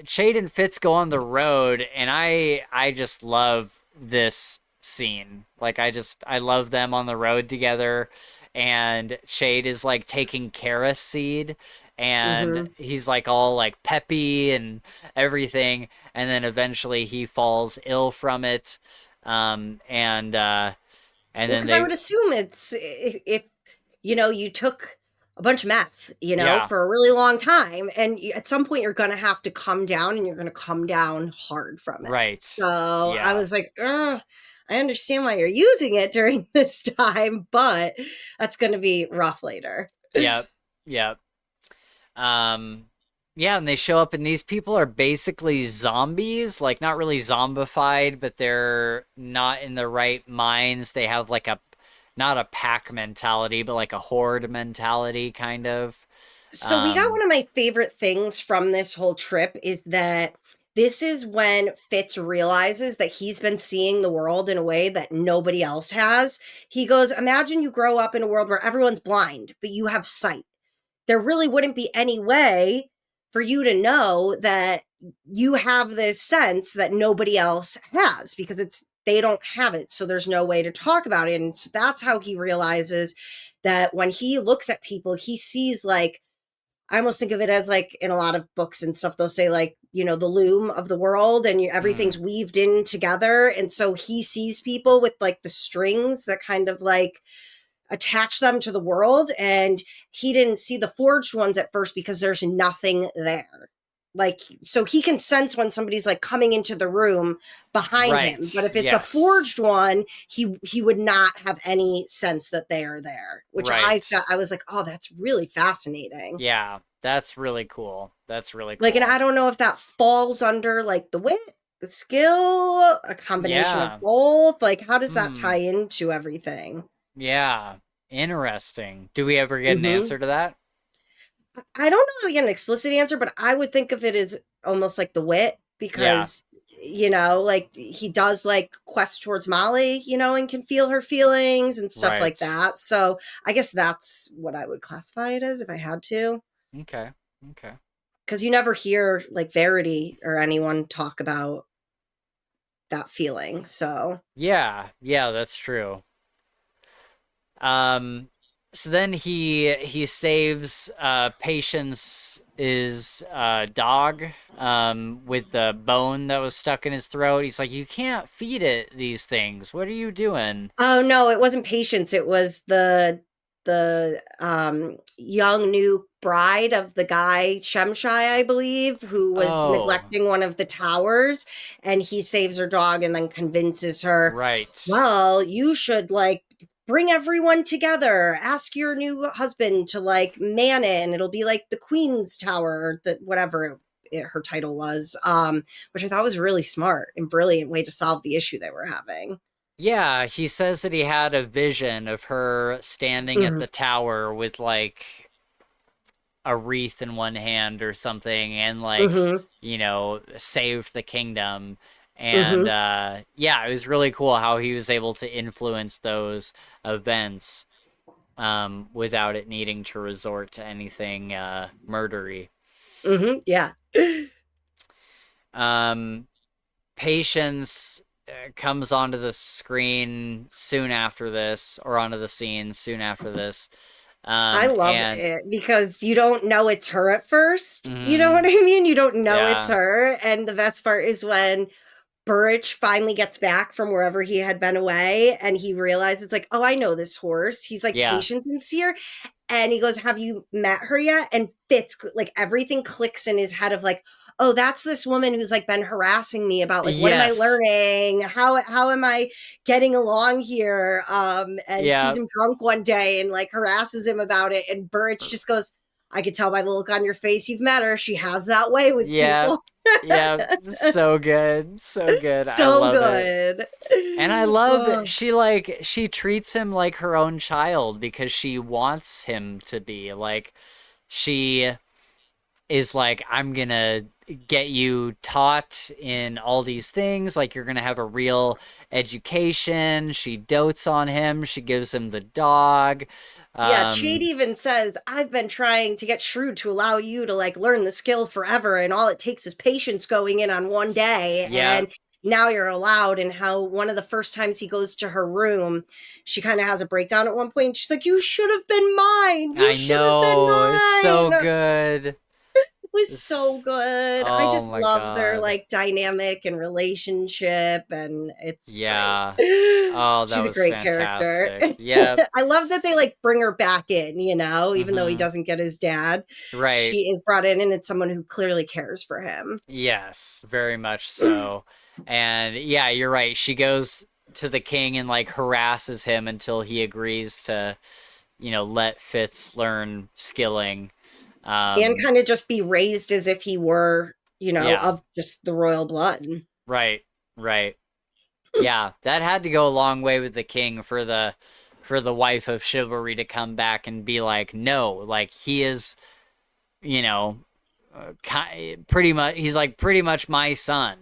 Shade and Fitz go on the road, and I just love this scene. Like I love them on the road together, and Shade is like taking Kara seed, and Hmm. he's like all like peppy and everything, and then eventually he falls ill from it. Um, and uh, and Well, then because I they would assume it's if you took a bunch of meth, yeah, for a really long time, and at some point you're going to have to come down, and you're going to come down hard from it. right. So I Yeah. was like, I understand why you're using it during this time, but that's going to be rough later. Yep. Yep. Um, yeah, and they show up, and these people are basically zombies, like not really zombified, but they're not in the right minds. They have like not a pack mentality, but like a horde mentality, kind of. So we got Um, one of my favorite things from this whole trip is that this is when Fitz realizes that he's been seeing the world in a way that nobody else has. He goes, imagine you grow up in a world where everyone's blind, but you have sight. There really wouldn't be any way for you to know that you have this sense that nobody else has, because they don't have it. So there's no way to talk about it. And so that's how he realizes that when he looks at people, he sees, like, I almost think of it as, like, in a lot of books and stuff, they'll say, like, the loom of the world, and mm, everything's weaved in together. And so he sees people with, like, the strings that kind of like attach them to the world. And he didn't see the forged ones at first because there's nothing there. Like, so he can sense when somebody's like coming into the room behind him. But right. if it's a Yes. forged one, he would not have any sense that they are there, which I Right. thought, I was like, oh, that's really fascinating. Yeah, that's really cool. That's really Like, and cool. I don't know if that falls under like the wit, the skill, a combination of Yeah. both. Like, how does that tie Hmm. into everything? Yeah. Interesting. Do we ever get an Hmm. answer to that? I don't know if we get an explicit answer, but I would think of it as almost like the wit, Yeah. because like he does like quest towards Molly, and can feel her feelings and stuff like Right. that. So I guess that's what I would classify it as if I had to. Okay. Okay. Because you never hear like Verity or anyone talk about that feeling. So Yeah. Yeah, that's true. Um So then he saves Patience's dog with the bone that was stuck in his throat. He's like, you can't feed it these things. What are you doing? Oh no, it wasn't Patience. It was the young new bride of the guy Shemshai, I believe, who was Oh, neglecting one of the towers, and he saves her dog and then convinces her, right. well, you should like bring everyone together. Ask your new husband to like man it, and it'll be like the Queen's Tower, or the whatever her title was. Which I thought was really smart and brilliant way to solve the issue they were having. Yeah, he says that he had a vision of her standing at the Mhm. tower with like a wreath in one hand or something and like, Mhm. saved the kingdom. And Mhm. yeah, it was really cool how he was able to influence those events without it needing to resort to anything murdery. Mhm. Yeah. Um, Patience comes onto the screen soon after this, or onto the scene soon after this. I love And it because you don't know it's her at first. You know what mhm, I mean? You don't know it's yeah, her. And the best part is when Burrich finally gets back from wherever he had been away and he realizes it's like, oh, I know this horse. He's like yeah, patient and sincere. And he goes, have you met her yet? And Fitz, like everything clicks in his head of like, oh, that's this woman who's like been harassing me about like, what am I yes, learning? How am I getting along here? And sees yeah, him drunk one day and like harasses him about it. And Burrich just goes, I could tell by the look on your face you've met her. She has that way with yeah, people. yeah. So good, so good. I So love it. good. And I love that Oh, she treats him like her own child because she wants him to be. Like she is like, I'm gonna get you taught in all these things. Like, you're gonna have a real education. She dotes on him. She gives him the dog. yeah, Chade Um, even says, I've been trying to get Shrewd to allow you to like learn the skill forever, and all it takes is patience going in on one day, yeah, and now you're allowed. And how one of the first times he goes to her room, she kind of has a breakdown at one point. And she's like, you should have been mine. You I should have been know. It's so mine. good. Was so It's, good. I oh just my love their God. like dynamic and relationship, and it's great. Yeah. Oh, that She's a was great character. fantastic. Yep. I love that they like bring her back in, you know, even though he Mm-hmm. doesn't get his dad. Right. She is brought in and it's someone who clearly cares for him. Yes, very much so. And yeah, you're right. She goes to the king and like harasses him until he agrees to, let Fitz learn skilling. And Um, kind of just be raised as if he were, you know, yeah, of just the royal blood. right, right. Yeah, that had to go a long way with the king for the wife of chivalry to come back and be like, no, like he is, you know, pretty much he's like pretty much my son.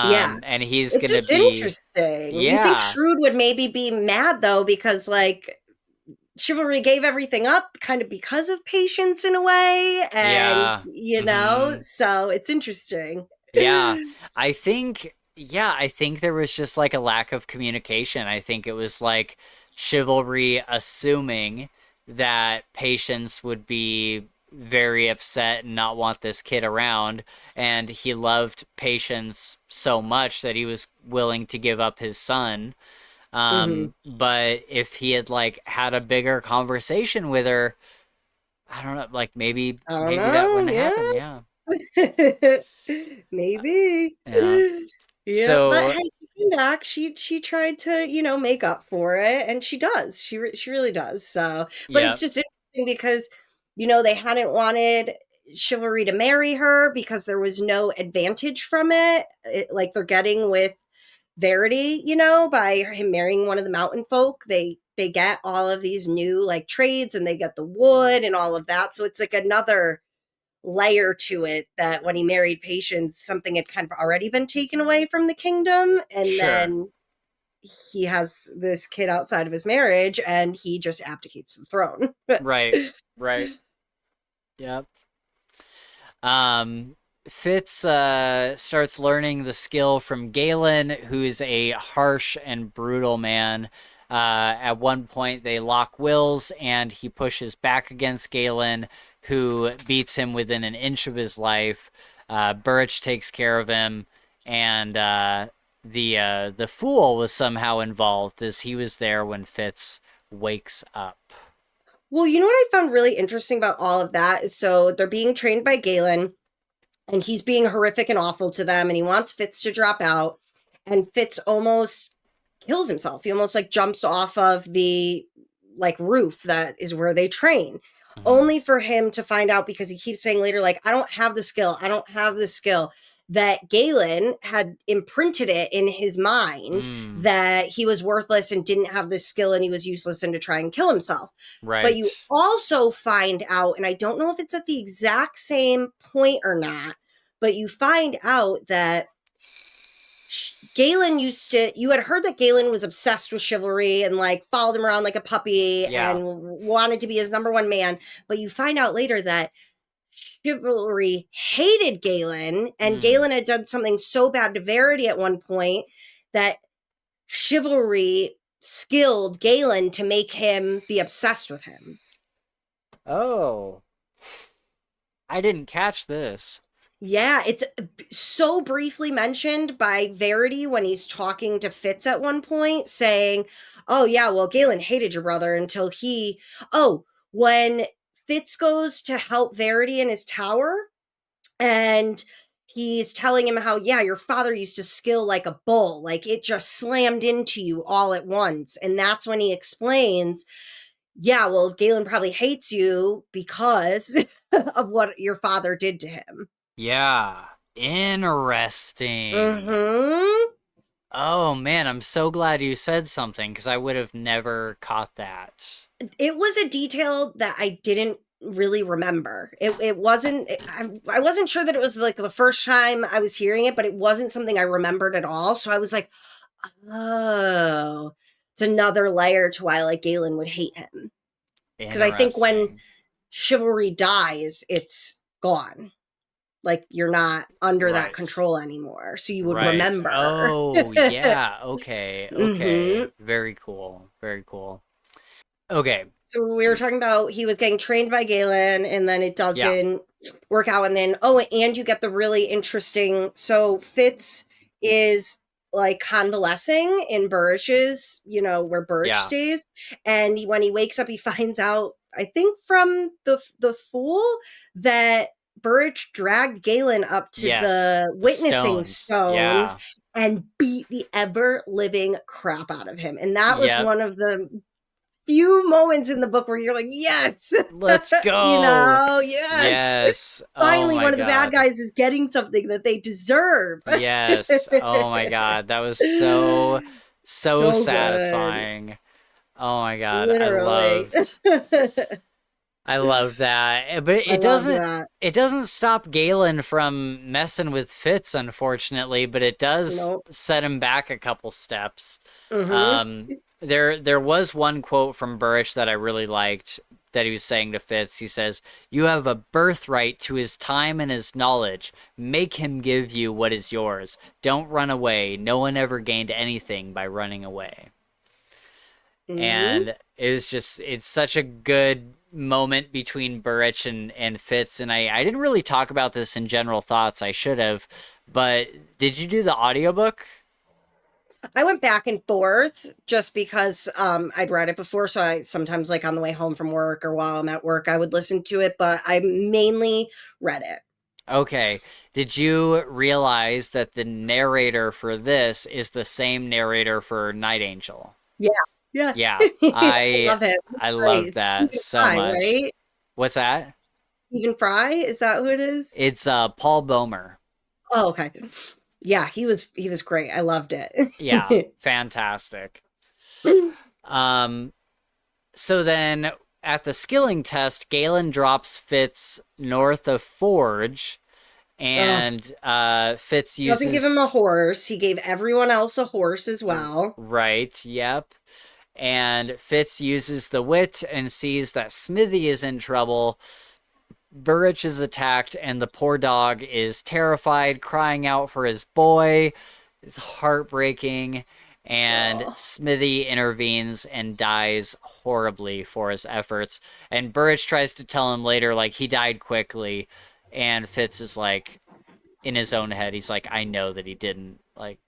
Yeah. And he's It's gonna just be, interesting. You think yeah, Shrewd would maybe be mad though, because like chivalry gave everything up kind of because of patience in a way. And, yeah. you know, Hmm. so it's interesting. Yeah. I think there was just like a lack of communication. I think it was like chivalry assuming that Patience would be very upset and not want this kid around, and he loved Patience so much that he was willing to give up his son. Hmm. But if he had like had a bigger conversation with her, I don't know, like I don't maybe that know. wouldn't happen. Yeah. Yeah. Maybe. Yeah. Yeah, but So, hey, she came back. She tried to, you know, make up for it, and she does. She really does. So, but yeah. it's just interesting because, you know, they hadn't wanted Chivalry to marry her because there was no advantage from like they're getting with Verity, you know, by him marrying one of the mountain folk. They get all of these new like trades, and they get the wood and all of that. So it's like another layer to it that when he married Patience, something had kind of already been taken away from the kingdom. And Sure. then he has this kid outside of his marriage and he just abdicates the throne. Right. Right. Yep. Um, Fitz starts learning the skill from Galen, who's a harsh and brutal man. At one point, they lock wills, and he pushes back against Galen, who beats him within an inch of his life. Burrich takes care of him, and the fool was somehow involved, as he was there when Fitz wakes up. Well, you know what I found really interesting about all of that is so they're being trained by Galen, and he's being horrific and awful to them, and he wants Fitz to drop out, and Fitz almost kills himself. He almost like jumps off of the like roof that is where they train, only for him to find out, because he keeps saying later, like, I don't have the skill, I don't have the skill, that Galen had imprinted it in his mind that he was worthless and didn't have the skill and he was useless and to try and kill himself. Right. But you also find out, and I don't know if it's at the exact same point or not, but you find out that Galen you had heard that Galen was obsessed with chivalry and like followed him around like a puppy and wanted to be his number one man. But you find out later that chivalry hated Galen, and Galen had done something so bad to Verity at one point that chivalry skilled Galen to make him be obsessed with him. Oh. I didn't catch this. Yeah, it's so briefly mentioned by Verity when he's talking to Fitz at one point, saying, oh yeah, well, Galen hated your brother until when Fitz goes to help Verity in his tower, and he's telling him how, yeah, your father used to skill like a bull, like it just slammed into you all at once. And that's when he explains, yeah, well, Galen probably hates you because of what your father did to him. Yeah, interesting. Oh man, I'm so glad you said something, because I would have never caught that. It was a detail that I didn't really remember. It wasn't, I wasn't sure that it was like the first time I was hearing it, but it wasn't something I remembered at all. So I was like, oh, it's another layer to why like Galen would hate him. Because I think when chivalry dies, it's gone. Like you're not under that control anymore. So you would remember. Oh, yeah. Okay. Very cool. Okay. So we were talking about he was getting trained by Galen, and then it doesn't work out. And then, and you get the really interesting. So Fitz is like convalescing in Burrich's, where Burrich stays. And when he wakes up, he finds out, I think from the fool, that Burrich dragged Galen up to the witnessing stones and beat the ever-living crap out of him. And that was one of the few moments in the book where you're like, yes, let's go. Yes. Finally, one of the bad guys is getting something that they deserve. Yes. Oh my God. That was so satisfying. Good. Oh my God. Literally. I love that. But it doesn't stop Galen from messing with Fitz, unfortunately, but it does set him back a couple steps. There was one quote from Burrich that I really liked that he was saying to Fitz. He says, "You have a birthright to his time and his knowledge. Make him give you what is yours. Don't run away. No one ever gained anything by running away." And it's such a good moment between Burrich and Fitz. And I didn't really talk about this in general thoughts. I should have. But did you do the audiobook? I went back and forth just because I'd read it before. So I sometimes, like on the way home from work or while I'm at work, I would listen to it. But I mainly read it. Okay. Did you realize that the narrator for this is the same narrator for Night Angel? Yeah. I love it. I love that so much. Right? What's that? Stephen Fry? Is that who it is? It's Paul Bomer. Oh, okay. Yeah, he was great. I loved it. Yeah, fantastic. So then at the skilling test, Galen drops Fitz north of Forge, and Fitz doesn't give him a horse. He gave everyone else a horse as well. Right, yep. And Fitz uses the wit and sees that Smithy is in trouble. Burrich is attacked, and the poor dog is terrified, crying out for his boy. It's heartbreaking. And Oh. Smithy intervenes and dies horribly for his efforts. And Burrich tries to tell him later, like, he died quickly. And Fitz is like, in his own head, he's like, I know that he didn't. Like,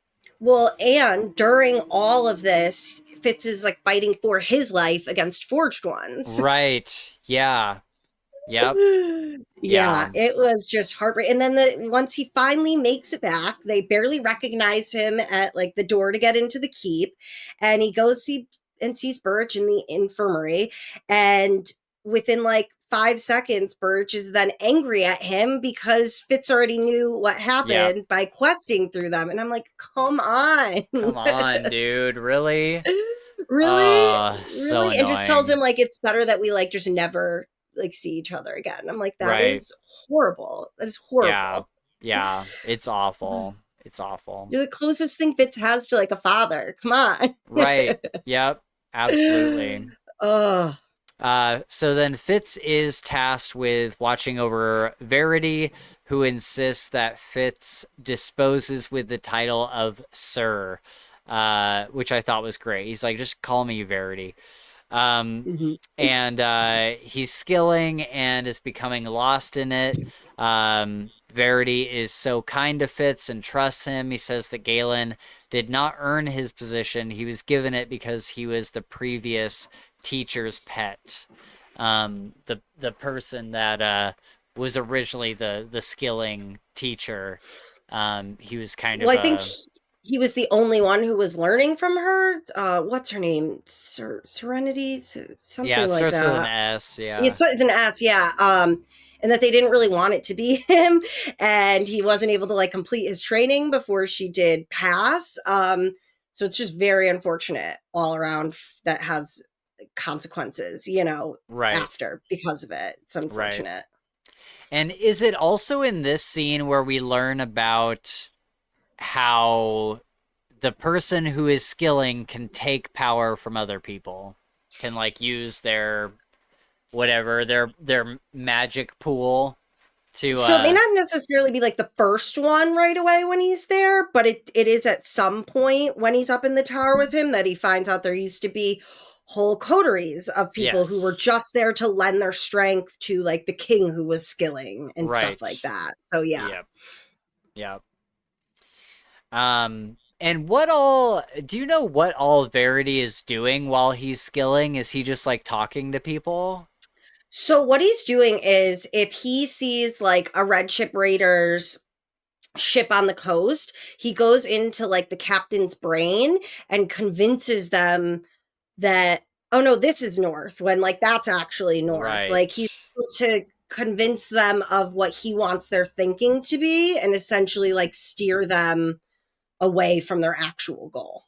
Well, and during all of this, Fitz is like fighting for his life against forged ones. right. Yeah. Yep. Yeah, Yeah. it was just heartbreaking. And then once he finally makes it back, they barely recognize him at like the door to get into the keep, and he goes sees Birch in the infirmary, and within like 5 seconds, Birch is then angry at him because Fitz already knew what Yep. happened by questing through them, and I'm like, come on. Come on, dude. Really? Really, Oh, so really, and just tells annoying. him like it's better that we like just never like see each other again. I'm like, that Right. is horrible. That is Yeah. horrible. Yeah. It's awful. It's awful. You're the closest thing Fitz has to like a father. Come on. Right. Yep. Absolutely. Oh. So then Fitz is tasked with watching over Verity, who insists that Fitz disposes with the title of Sir, which I thought was great. He's like, just call me Verity. Um, Mhm. and he's skilling and is becoming lost in it. Verity is so kind to Fitz and trusts him. He says that Galen did not earn his position. He was given it because he was the previous teacher's pet. The person that was originally the skilling teacher. He was kind Well, of I think a he was the only one who was learning from her. What's her name? Serenity, yeah. something It like starts with an that. S. Yeah. It's an S, yeah. And that they didn't really want it to be him, and he wasn't able to like complete his training before she did pass. So it's just very unfortunate all around that has consequences, Right. after because of it. It's Right. unfortunate. And is it also in this scene where we learn about how the person who is skilling can take power from other people, can like use their whatever their magic pool to So it may not necessarily be like the first one right away when he's there, but it is at some point when he's up in the tower with him that he finds out there used to be whole coteries of people who were yes, just there to lend their strength to like the king who was skilling and stuff right, like that. So yeah. yep, yep. And what all do you know what all Verity is doing while he's skilling? Is he just like talking to people? So what he's doing is if he sees like a red ship raiders ship on the coast, he goes into like the captain's brain and convinces them that, oh no, this is north, when like that's actually north. Right, Like he's able to convince them of what he wants their thinking to be and essentially like steer them away from their actual goal.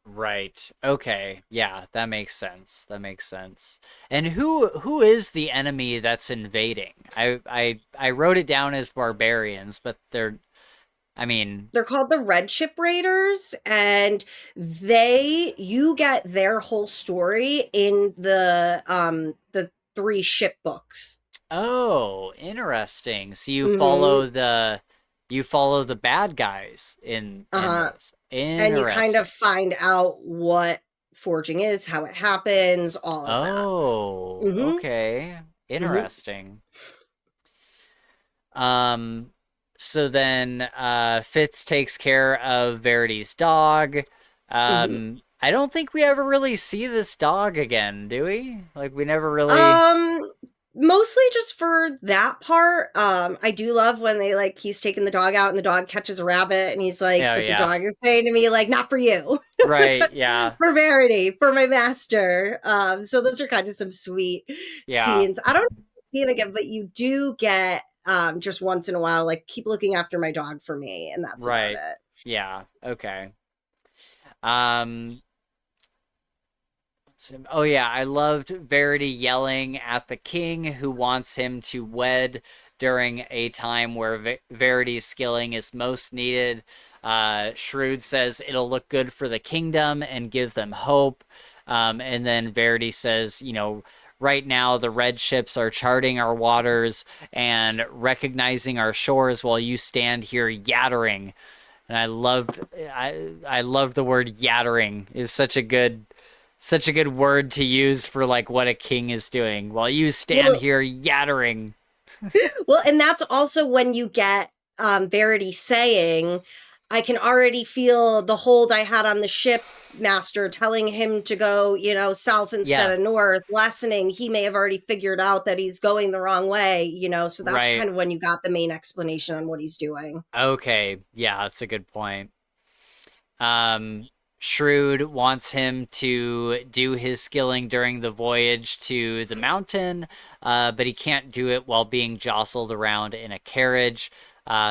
right. Okay, yeah, that makes sense. That makes sense. And who is the enemy that's invading? I wrote it down as barbarians, but they're I mean, They're called the Red Ship Raiders, and you get their whole story in the three ship books. oh, interesting. So you Mm-hmm. follow the bad guys in Uh-huh. those. And you kind Interesting. of find out what forging is, how it happens, all of that. Oh, Mm-hmm. okay. Mm-hmm. Interesting. Um, so then Fitz takes care of Verity's dog. Mm-hmm. I don't think we ever really see this dog again, do we? Like we never really. Um, Mostly just for that part. I do love when they like he's taking the dog out and the dog catches a rabbit and he's like, Oh but the yeah. dog is saying to me, like, not for you. Right, yeah. For Verity, for my master. So those are kind of some sweet Yeah. scenes. I don't see him again, but you do get just once in a while, like, keep looking after my dog for me, and that's about Right. it. Yeah. Okay. Um oh yeah, I loved Verity yelling at the king who wants him to wed during a time where Verity's skilling is most needed. Shrewd says it'll look good for the kingdom and give them hope. And then Verity says, right now the red ships are charting our waters and recognizing our shores while you stand here yattering. And I loved the word yattering is such a good word to use for like what a king is doing while you stand Well, here yattering. well, and that's also when you get Verity saying, I can already feel the hold I had on the ship master telling him to go, south instead Yeah, of north, lessening. He may have already figured out that he's going the wrong way, so that's right. kind of when you got the main explanation on what he's doing. Okay, yeah, that's a good point. Um, Shrewd wants him to do his skilling during the voyage to the mountain, but he can't do it while being jostled around in a carriage.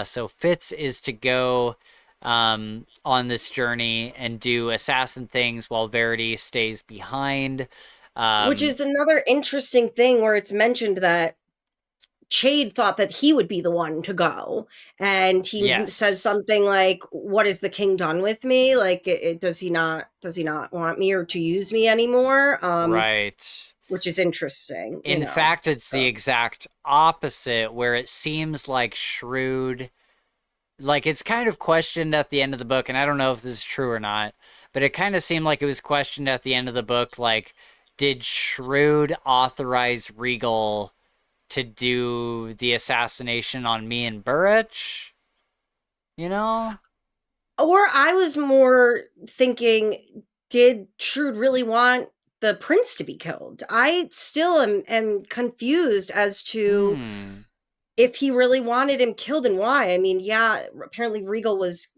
So Fitz is to go on this journey and do assassin things while Verity stays behind. Which Um, is another interesting thing where it's mentioned that Chade thought that he would be the one to go, and he says yes, something like, "What has the king done with me? Like, does he not want me or to use me anymore?" right. Which is interesting, In fact, it's the So exact opposite, where it seems like Shrewd, like it's kind of questioned at the end of the book, and I don't know if this is true or not, but it kind of seemed like it was questioned at the end of the book, like, did Shrewd authorize Regal to do the assassination on me and Burrich? You know? or I was more thinking, did Shrewd really want the prince to be killed? I still am confused as to Hmm. if he really wanted him killed and why. I mean, yeah, apparently Regal was,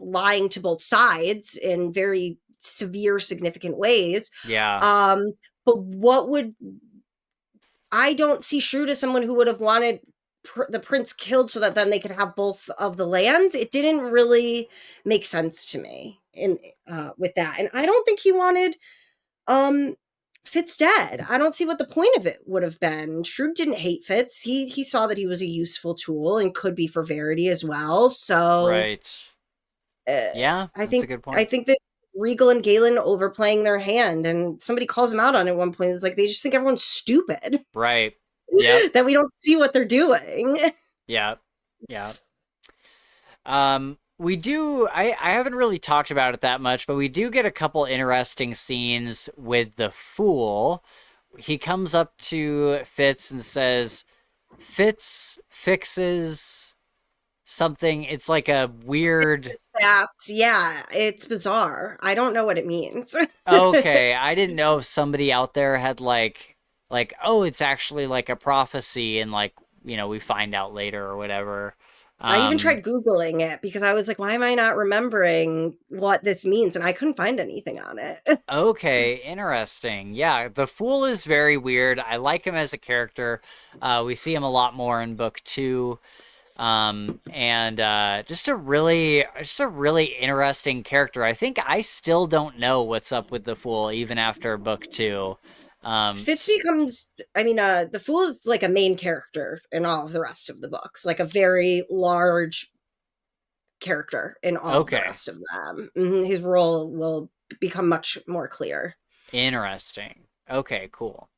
lying to both sides in very severe, significant ways. Yeah. Um, but I don't see Shrewd as someone who would have wanted the prince killed so that then they could have both of the lands. It didn't really make sense to me in with that, and I don't think he wanted um Fitz dead. I don't see what the point of it would have been. Shrewd didn't hate Fitz. He saw that he was a useful tool and could be for Verity as well. So Right. uh, Yeah, I that's a think good I point. think that Regal and Galen overplaying their hand, and somebody calls them out on it at one point. It's like they just think everyone's stupid Right. Yep. that we don't see what they're doing. Yep. Yeah. We do. I haven't really talked about it that much, but we do get a couple interesting scenes with the Fool. He comes up to Fitz and says, Fitz fixes something. It's like a weird. That's yeah, it's bizarre. I don't know what it means. Okay, I didn't know if somebody out there had like, oh, it's actually like a prophecy, and like, we find out later or whatever. I even Um, tried Googling it because I was like, why am I not remembering what this means? And I couldn't find anything on it. Okay, interesting. Yeah, the Fool is very weird. I like him as a character. We see him a lot more in book two. And just a really interesting character. I think I still don't know what's up with the Fool even after book two. Fitz becomes, I mean, the Fool is like a main character in all of the rest of the books, like a very large character in all of the Okay, rest of them. His role will become much more clear. interesting. Okay, cool.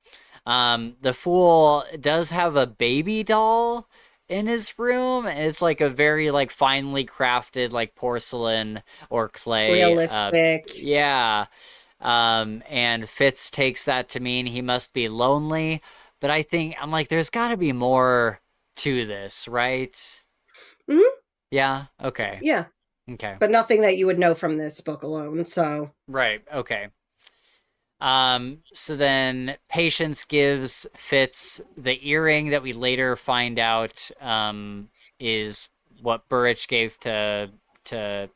The Fool does have a baby doll in his room, and it's like a very like finely crafted like porcelain or clay. Realistic. Yeah. And Fitz takes that to mean he must be lonely, but I'm like, there's got to be more to this, right? hmm Yeah. Okay. Yeah, Okay. but nothing that you would know from this book alone. So Right. Okay. So then Patience gives Fitz the earring that we later find out is what Burrich gave to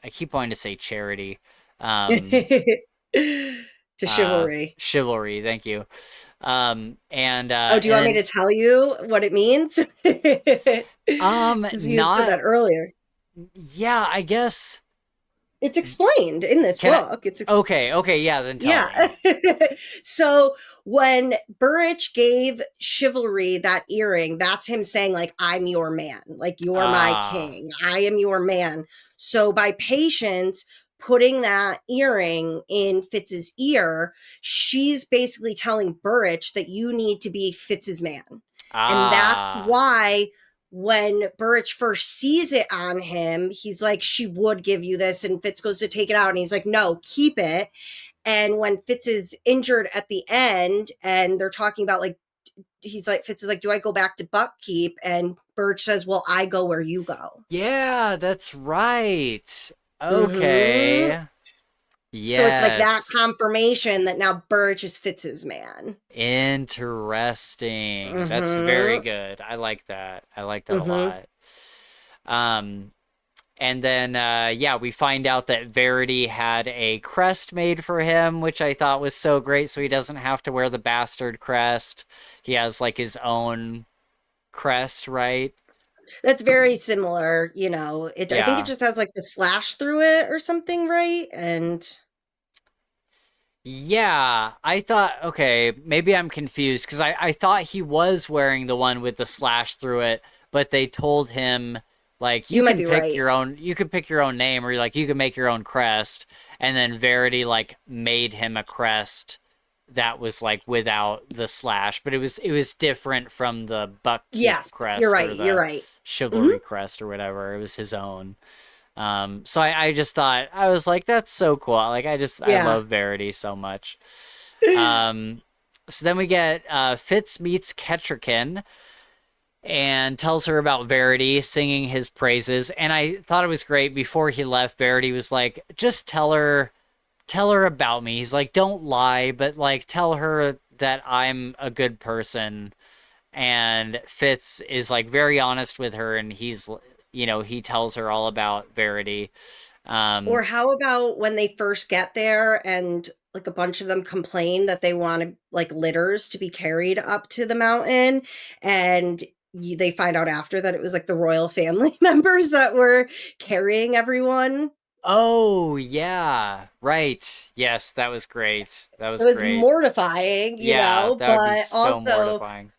I keep wanting to say Charity. Um to chivalry. Chivalry, thank you. Oh, do you And want me then to tell you what it means? Because we had said not that earlier. yeah, I guess It's explained in this can I book. okay, yeah, then tell Yeah. me. So when Burrich gave Chivalry that earring, that's him saying, like, I'm your man. Like, you're my Ah, king. I am your man. So by Patience putting that earring in Fitz's ear, she's basically telling Burrich that you need to be Fitz's man. And that's ah, why when Burrich first sees it on him, he's like, she would give you this. And Fitz goes to take it out. And he's like, no, keep it. And when Fitz is injured at the end and they're talking about like, Fitz is like, do I go back to Buckkeep? And Burrich says, well, I go where you go. Yeah, that's right. Mm-hmm. Okay. So it's like that Yes. confirmation that now Burrich is Fitz's man. Interesting. That's very Mm-hmm. good. I like that. I like that a Mm-hmm. lot. Um, and then yeah, we find out that Verity had a crest made for him, which I thought was so great, so he doesn't have to wear the bastard crest. He has like his own crest, right? That's very similar, you know. I think it Yeah. just has like the slash through it or something, right? And Yeah, I thought, okay, maybe I'm confused because I thought he was wearing the one with the slash through it, but they told him like you might be right. you can pick your own name, or like you can make your own crest, and then Verity like made him a crest that was like without the slash, but it was different from the Buckkeep Yes, you're crest right. or You're the right. Hmm. Chivalry crest or whatever. It was his own. So I just thought, I was like, that's so cool. Like I Yeah. love Verity so much. Um, so then we get Fitz meets Kettricken and tells her about Verity, singing his praises. And I thought it was great. Before he left, Verity was like, just tell her about me. He's like, don't lie, but like tell her that I'm a good person. And Fitz is like very honest with her, and he tells her all about Verity. Or Um, how about when they first get there and like a bunch of them complain that they want like litters to be carried up to the mountain and they find out after that it was like the royal family members that were carrying everyone. oh yeah, right. Yes, that was great. That It was was great. mortifying, you Yeah, know, that would be but so also mortifying.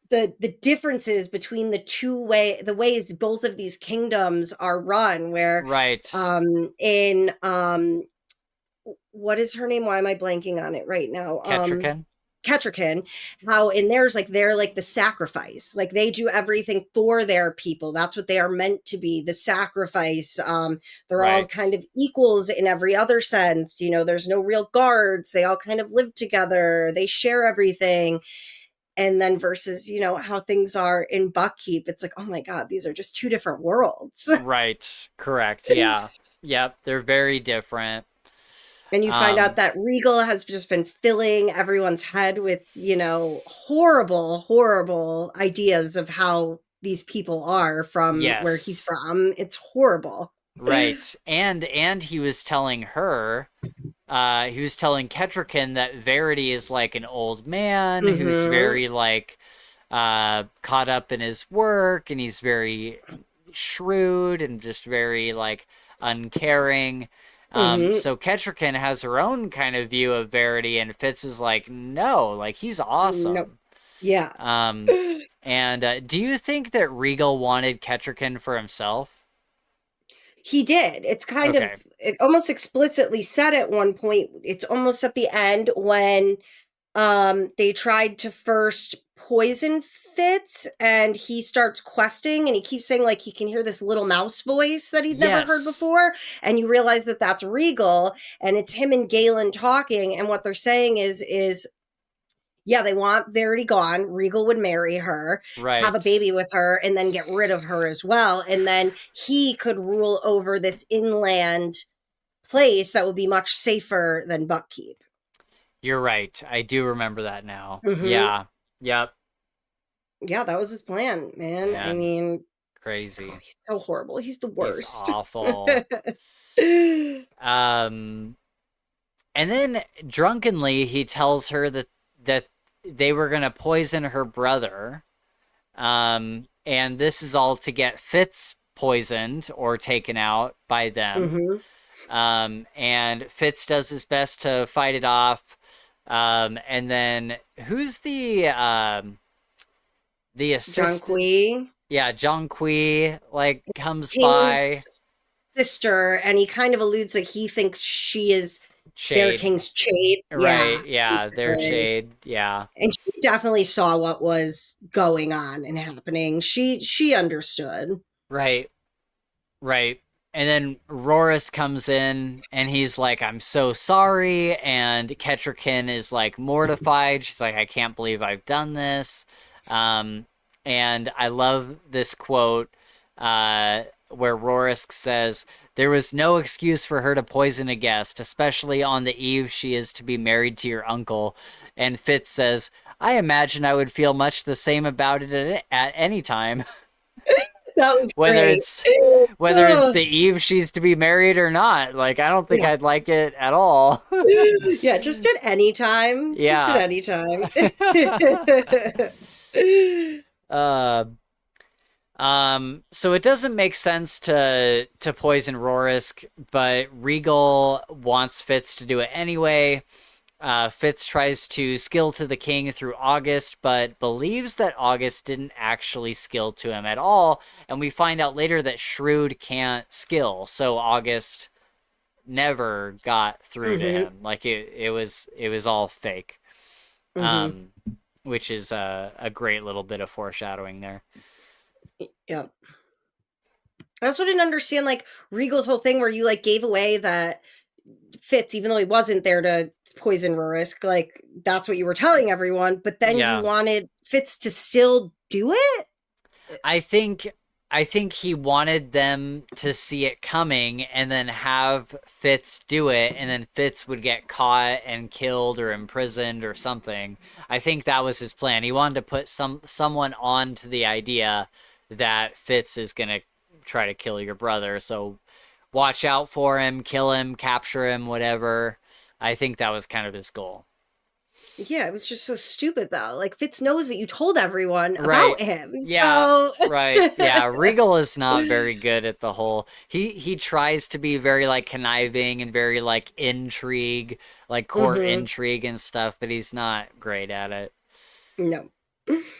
the differences between the ways both of these kingdoms are run where Right. in what is her name? Why am I blanking on it right now? Kettricken? Kettricken, how in theirs, like they're like the sacrifice, like they do everything for their people. That's what they are meant to be, the sacrifice. They're all Right. kind of equals in every other sense. You know, there's no real guards. They all kind of live together. They share everything. And then versus, you know, how things are in Buckkeep, it's like, oh my God, these are just two different worlds. Right. Correct. Yeah. Yep, they're very different. And you find out Um, that Regal has just been filling everyone's head with, you know, horrible, horrible ideas of how these people are from where he's yes. from. It's horrible. Right. And he was telling Kettricken that Verity is like an old man who's Mm-hmm. very like caught up in his work, and he's very shrewd and just very like uncaring. Mm-hmm. So Kettricken has her own kind of view of Verity, and Fitz is like, no, like he's Nope. awesome. Yeah. Um, and do you think that Regal wanted Kettricken for himself? He did. It's kind of Okay. it almost explicitly said at one point. It's almost at the end when they tried to first poison Fitz and he starts questing and he keeps saying like he can hear this little mouse voice that he'd never heard Yes. before, and you realize that that's Regal and it's him and Galen talking, and what they're saying is yeah, they want Verity gone. Regal would marry her, have a Right. baby with her, and then get rid of her as well. And then he could rule over this inland place that would be much safer than Buckkeep. You're right. I do remember that now. Mm-hmm. Yeah. Yep. Yeah, that was his plan, man. I Man, mean, oh, crazy. he's so horrible. He's the He's worst. awful. Um, and then drunkenly he tells her that they were gonna poison her brother. And this is all to get Fitz poisoned or taken out by them. Hmm. And Fitz does his best to fight it off. And then who's the John assistant? Quee, Yeah, John Kui like comes King's by. sister, and he kind of alludes that he thinks she is their Shade. King's Shade. Yeah, Right. Yeah, their and shade. Yeah. she definitely saw what was going on and happening. She understood. Right. Right. And then Rorus comes in and he's like, I'm so sorry. And Kettrikin is like mortified. She's like, I can't believe I've done this. And I love this quote where Rorisk says, there was no excuse for her to poison a guest, especially on the eve she is to be married to your uncle. And Fitz says, I imagine I would feel much the same about it at any time. That was whether great. it's whether it's the eve she's to be married or not. Like, I don't think Yeah. I'd like it at all. Yeah, just at any time. Just at Yeah. any time. uh, so it doesn't make sense to poison Rorisk, but Regal wants Fitz to do it anyway. Fitz tries to skill to the king through August, but believes that August didn't actually skill to him at all. And we find out later that Shrewd can't skill, so August never got through to him. Like it was all fake. Which is a great little bit of foreshadowing there. Yeah. I also didn't understand like Regal's whole thing where you like gave away that Fitz, even though he wasn't there to poison Rorisk, like that's what you were telling everyone, but then you wanted Fitz to still do it? I think he wanted them to see it coming and then have Fitz do it, and then Fitz would get caught and killed or imprisoned or something. I think that was his plan. He wanted to put someone on to the idea that Fitz is going to try to kill your brother, so watch out for him, kill him, capture him, whatever. I think that was kind of his goal. Yeah, it was just so stupid though. Like Fitz knows that you told everyone about him. Yeah, so... right. Yeah, Regal is not very good at the whole. He tries to be very like conniving and very like intrigue, like court intrigue and stuff, but he's not great at it. No.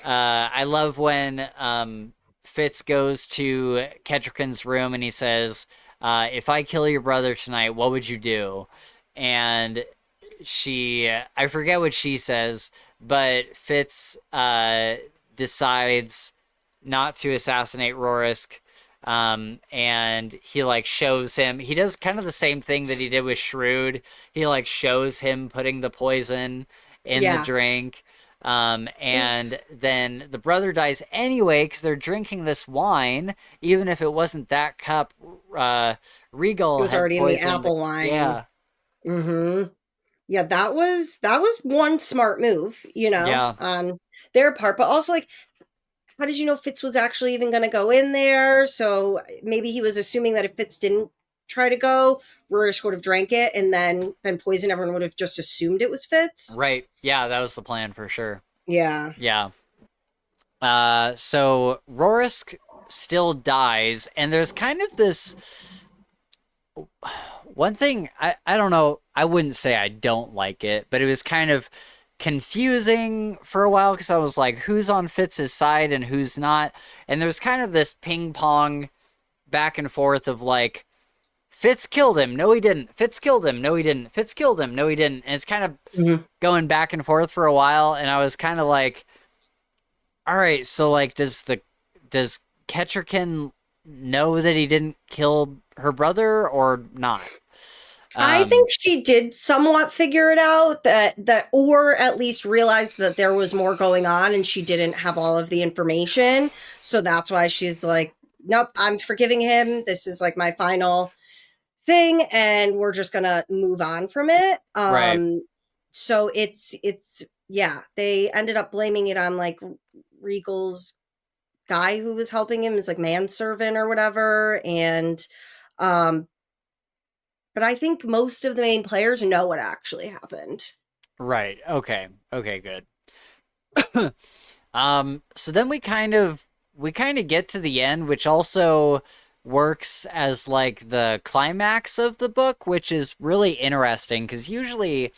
I love when Fitz goes to Kettrikin's room and he says, if I kill your brother tonight, what would you do? And I forget what she says, but Fitz decides not to assassinate Rorisk, and he like shows him. He does kind of the same thing that he did with Shrewd. He like shows him putting the poison in the drink. And then the brother dies anyway because they're drinking this wine, even if it wasn't that cup. Regal it was had already poisoned. In the apple wine. Yeah. Yeah, that was one smart move, on their part. But also, like, how did you know Fitz was actually even going to go in there? So maybe he was assuming that if Fitz didn't try to go, Rorisk would have drank it and then been poisoned. Everyone would have just assumed it was Fitz. Right. Yeah, that was the plan for sure. Yeah. Yeah. So Rorisk still dies, and there's kind of this one thing, I don't know, I wouldn't say I don't like it, but it was kind of confusing for a while because I was like, who's on Fitz's side and who's not? And there's kind of this ping pong back and forth of like, Fitz killed him, no he didn't. Fitz killed him, no he didn't. Fitz killed him, no he didn't. And it's kind of going back and forth for a while, and I was kind of like, all right, so like, does Kettrikin know that he didn't kill her brother or not? I think she did somewhat figure it out that or at least realized that there was more going on and she didn't have all of the information. So that's why she's like, nope, I'm forgiving him. This is like my final thing and we're just going to move on from it. Right. So it's yeah, they ended up blaming it on like Regal's guy who was helping him, is like manservant or whatever. And but I think most of the main players know what actually happened. Right. Okay, good. So then we kind of get to the end, which also works as like the climax of the book, which is really interesting because usually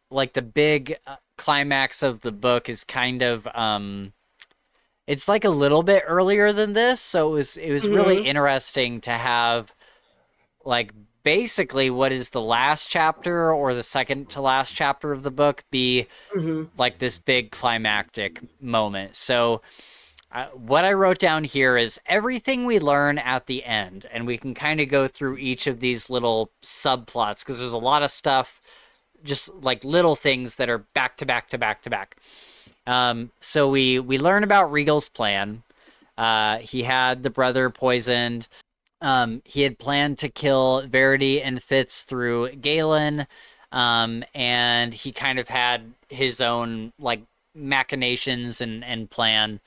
like the big climax of the book is kind of it's like a little bit earlier than this, so it was really interesting to have like basically what is the last chapter or the second to last chapter of the book be Hmm. like this big climactic moment. So what I wrote down here is everything we learn at the end, and we can kind of go through each of these little subplots because there's a lot of stuff, just like little things that are back to back to back to back. So we learn about Regal's plan. He had the brother poisoned. He had planned to kill Verity and Fitz through Galen, and he kind of had his own like machinations and plan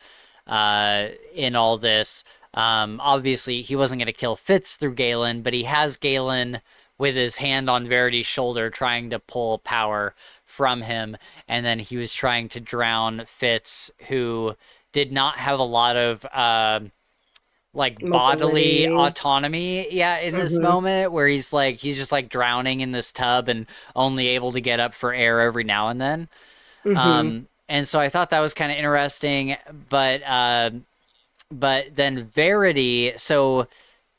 in all this. Obviously, he wasn't going to kill Fitz through Galen, but he has Galen with his hand on Verity's shoulder trying to pull power from him. And then he was trying to drown Fitz, who did not have a lot of like bodily Mobility. autonomy in this Hmm. moment where he's just like drowning in this tub and only able to get up for air every now and then. Hmm. And so I thought that was kind of interesting, but then Verity, so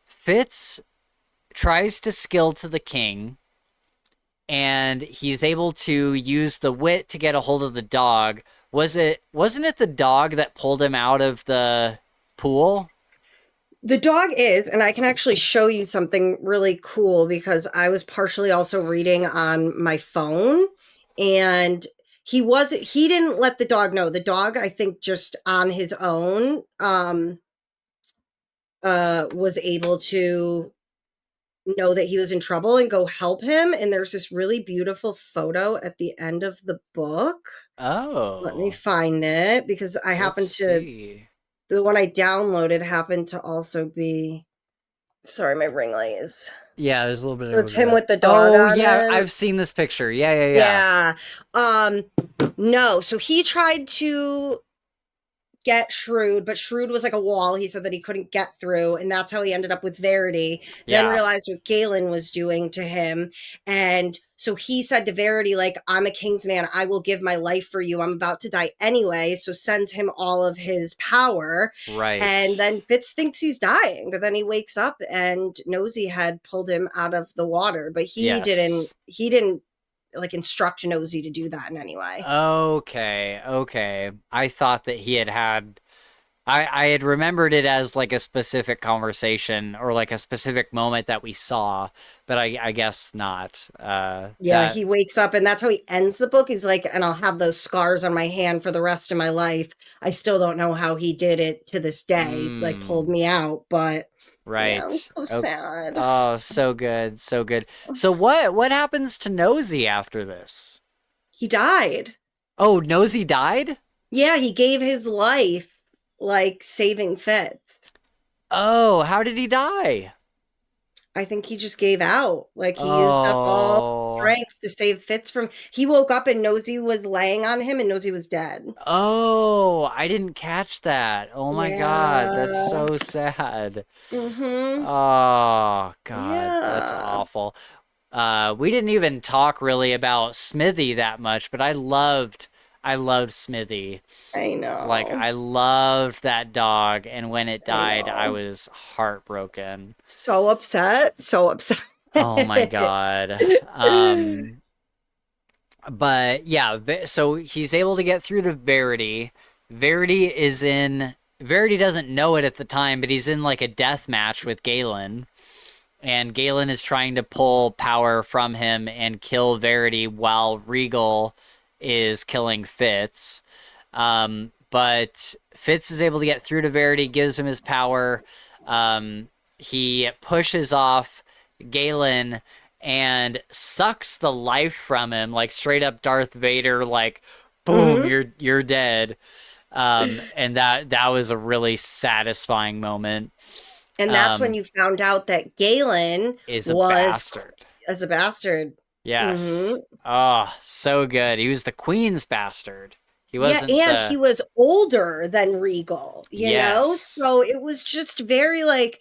Fitz tries to skill to the king, and he's able to use the wit to get a hold of the dog. Wasn't it the dog that pulled him out of the pool? The dog is, and I can actually show you something really cool because I was partially also reading on my phone, and he didn't let the dog know. The dog, I think, just on his own was able to know that he was in trouble and go help him. And there's this really beautiful photo at the end of the book. Let me Oh, find it because I let's happened to see. the one I downloaded happened to also be, sorry, my ring light is, Yeah, there's a little bit so of it's him a. with the dog Oh on yeah, him. I've seen this picture. Yeah, yeah, yeah. Yeah. Um no, so he tried to get Shrewd, but Shrewd was like a wall. He said that he couldn't get through, and that's how he ended up with Verity. Then Yeah, realized what Galen was doing to him. And so he said to Verity, like, I'm a king's man. I will give my life for you. I'm about to die anyway. So sends him all of his power. And right. then Fitz thinks he's dying, but then he wakes up and Nosy had pulled him out of the water. But Yes. he didn't like instruct Nosy to do that in any way. Okay, okay. I thought that he had I had remembered it as like a specific conversation or like a specific moment that we saw, but I guess not. Yeah, That he wakes up and that's how he ends the book. He's like, and I'll have those scars on my hand for the rest of my life. I still don't know how he did it to this day, like pulled mm, me out, but yeah, I'm right. so Okay. sad. Oh, so good, so good. So what happens to Nosy after this? He died. Oh, Nosy died? Yeah, he gave his life like saving Fitz. Oh, how did he die? I think he just gave out. Like he used up all Oh. strength to save Fitz from. He woke up and Nosy was laying on him and Nosy was dead. Oh, I didn't catch that. Oh my God, that's Yeah. so sad. Mm-hmm. Oh God, that's Yeah. awful. We didn't even talk really about Smithy that much, but I loved Smithy. I Like know. I loved that dog, and when it I died, I know. was heartbroken. So upset. So upset. Oh my God. But yeah, so he's able to get through to Verity. Verity doesn't know it at the time, but he's in like a death match with Galen. And Galen is trying to pull power from him and kill Verity while Regal is killing Fitz. But Fitz is able to get through to Verity, gives him his power. He pushes off Galen and sucks the life from him, like straight up Darth Vader, like boom, Hmm. you're dead. And that was a really satisfying moment. And that's when Um, you found out that Galen is a was bastard. as a bastard. Hmm. Yes. Oh, so good. He was the Queen's bastard. He Yeah, wasn't and he the. was older than Regal, you know? Yes. So it was just very like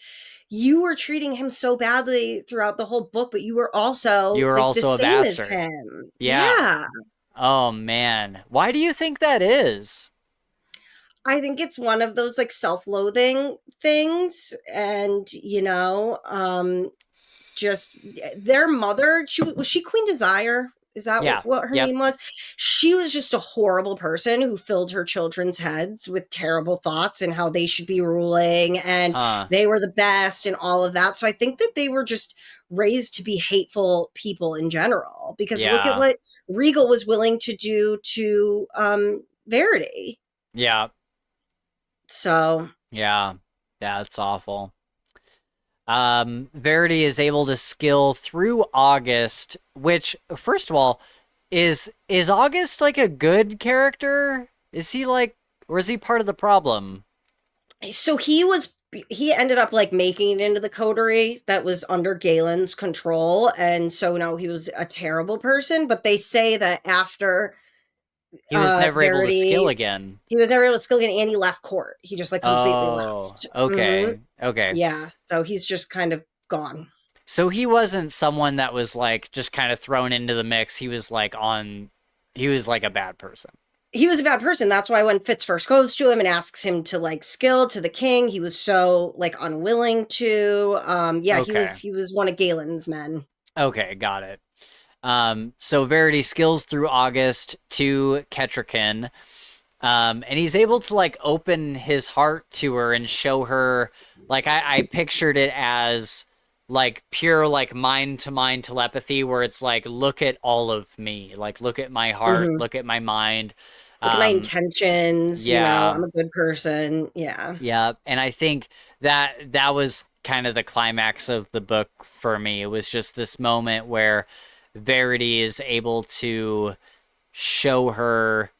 you were treating him so badly throughout the whole book, but you were You also were like the also a same as bastard. him. Yeah. Yeah. Oh, man. Why do you think that is? I think it's one of those like self-loathing things and just their mother. Was she Queen Desire? Is that Yeah. what her Yep. name was? She was just a horrible person who filled her children's heads with terrible thoughts and how they should be ruling, and Huh. they were the best and all of that. So I think that they were just raised to be hateful people in general, because look at Yeah. what Regal was willing to do to Verity. Yeah. So Yeah. That's awful. Verity is able to skill through August, which, first of all, is August like a good character? Is he like, or is he part of the problem? so he ended up like making it into the coterie that was under Galen's control, and so no, he was a terrible person. But they say that after He was never able to skill Verity, again. he was never able to skill again, and he left court. He just like completely Oh, left. okay. Okay. Yeah, so he's just kind of gone. So he wasn't someone that was like just kind of thrown into the mix. He was like a bad person. He was a bad person. That's why when Fitz first goes to him and asks him to like skill to the king, he was so like unwilling to. Yeah, Okay. he was one of Galen's men. Okay, got it. So Verity skills through August to Ketrikin. And he's able to like open his heart to her and show her, like, I pictured it as like pure like mind to mind telepathy, where it's like, look at all of me, like look at my heart, Mm-hmm. look at my mind. Look at my intentions. Yeah, I'm a good person. Yeah. yeah. And I think that was kind of the climax of the book for me. It was just this moment where Verity is able to show her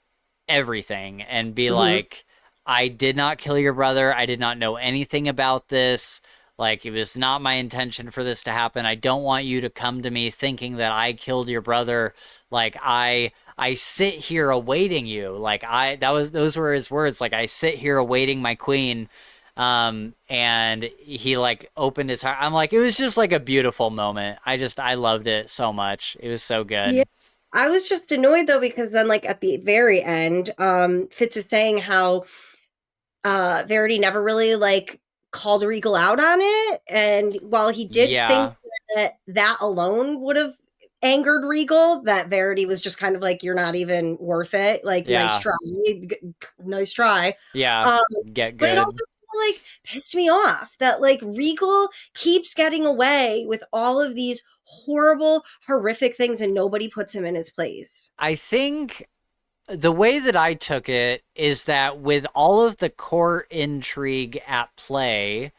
everything and be Mm-hmm. like, I did not kill your brother. I did not know anything about this. Like, it was not my intention for this to happen. I don't want you to come to me thinking that I killed your brother. Like, I sit here awaiting you. Like, those were his words. Like, I sit here awaiting my queen. And he like opened his heart. I'm like, it was just like a beautiful moment. I loved it so much. It was so Yeah. good. I was just annoyed though, because then like at the very end, Fitz is saying how Verity never really like called Regal out on it. And while he did think Yeah. that that alone would have angered Regal, that Verity was just kind of like, you're not even worth it. Like, nice Yeah. try. Nice try. Yeah. Um, Get but it also good. like pissed me off that like Regal keeps getting away with all of these horrible, horrific things and nobody puts him in his place. I think the way that I took it is that with all of the court intrigue at play,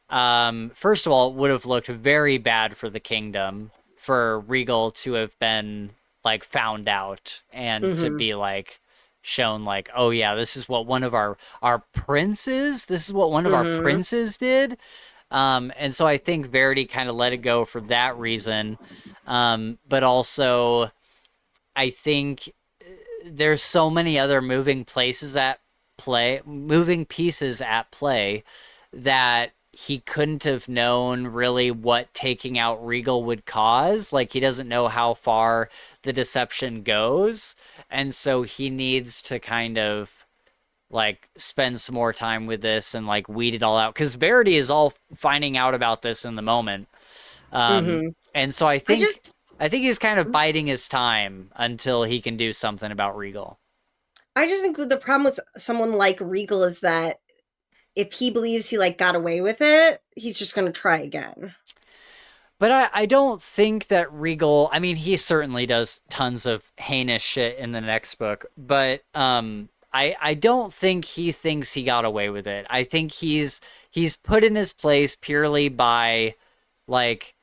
first of all, it would have looked very bad for the kingdom for Regal to have been like found out and to Mm-hmm. be like shown like, oh yeah, this is what one of our princes, this is what one of our Mm-hmm. princes did. And so I think Verity kind of let it go for that reason. But also I think there's so many other moving pieces at play that he couldn't have known really what taking out Regal would cause. Like, he doesn't know how far the deception goes. And so he needs to kind of like spend some more time with this and like weed it all out. Because Verity is all finding out about this in the moment. Um, Mm-hmm. and so I just I think he's kind of biding his time until he can do something about Regal. I just think the problem with someone like Regal is that if he believes he like got away with it, he's just going to try again. But I don't think that Regal, I mean, he certainly does tons of heinous shit in the next book, but I don't think he thinks he got away with it. I think he's put in his place purely by like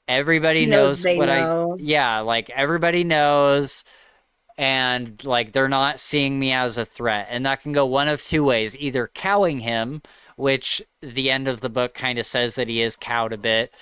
everybody He knows knows they what I know. yeah, like everybody knows, and like they're not seeing me as a threat. And that can go one of two ways: either cowing him, which the end of the book kind of says that he is cowed a bit,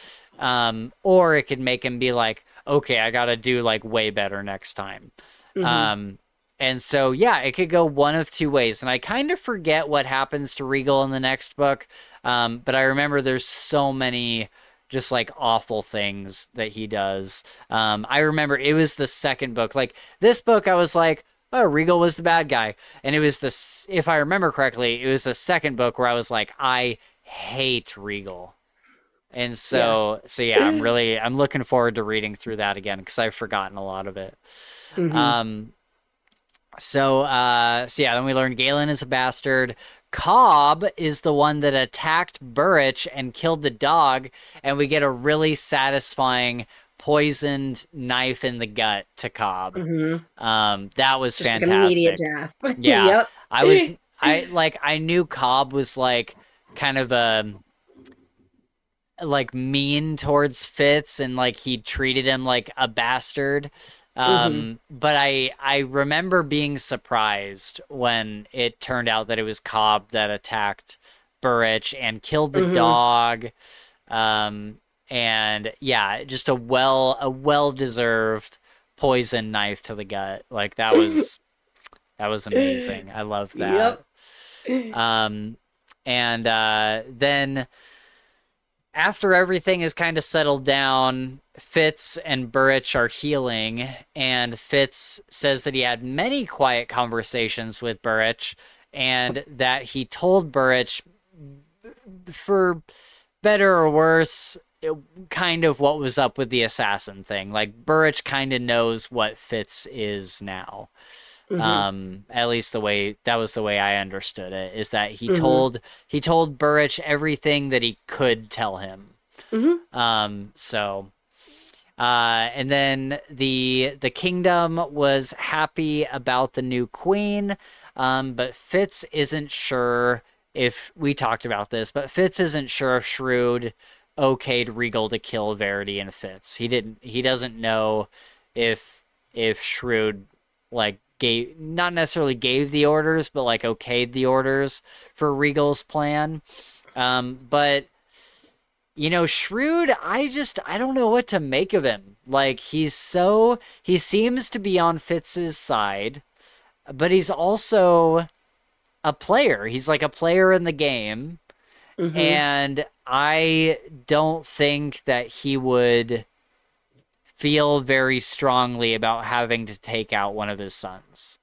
or it could make him be like, okay, I gotta do like way better next time. Mm-hmm. And so yeah, it could go one of two ways. And I kind of forget what happens to Regal in the next book, but I remember there's so many just like awful things that he does. I remember it was the second book. Like, this book, I was like, oh, Regal was the bad guy. And it was if I remember correctly, it was the second book where I was like, I hate Regal. And Yeah. so yeah, I'm looking forward to reading through that again because I've forgotten a lot of it. Hmm. Um, so yeah, then we learned Galen is a bastard. Cobb is the one that attacked Burrich and killed the dog, and we get a really satisfying poisoned knife in the gut to Cobb. Hmm. That was Just like immediate fantastic. death. Yeah, Yep. I knew Cobb was like kind of a like mean towards Fitz and like he treated him like a bastard. Hmm. But I remember being surprised when it turned out that it was Cobb that attacked Burrich and killed the Hmm. dog. Um, and yeah, just a well deserved poison knife to the gut. Like that was amazing. I love that. Yep. Um, and then after everything is kind of settled down, Fitz and Burrich are healing, and Fitz says that he had many quiet conversations with Burrich, and that he told Burrich, for better or worse, kind of what was up with the assassin thing. Like, Burrich kind of knows what Fitz is now. Hmm. At least that was the way I understood it, is that Hmm. he told Burrich everything that he could tell him. Hmm. So and then the kingdom was happy about the new queen, but Fitz isn't sure if we talked about this, but Fitz isn't sure if Shrewd okayed Regal to kill Verity and Fitz. He doesn't know if Shrewd like gave not necessarily gave the orders, but like okayed the orders for Regal's plan. But Shrewd, I don't know what to make of him. Like he seems to be on Fitz's side, but he's also a player. He's like a player in the game, Hmm. and I don't think that he would feel very strongly about having to take out one of his sons.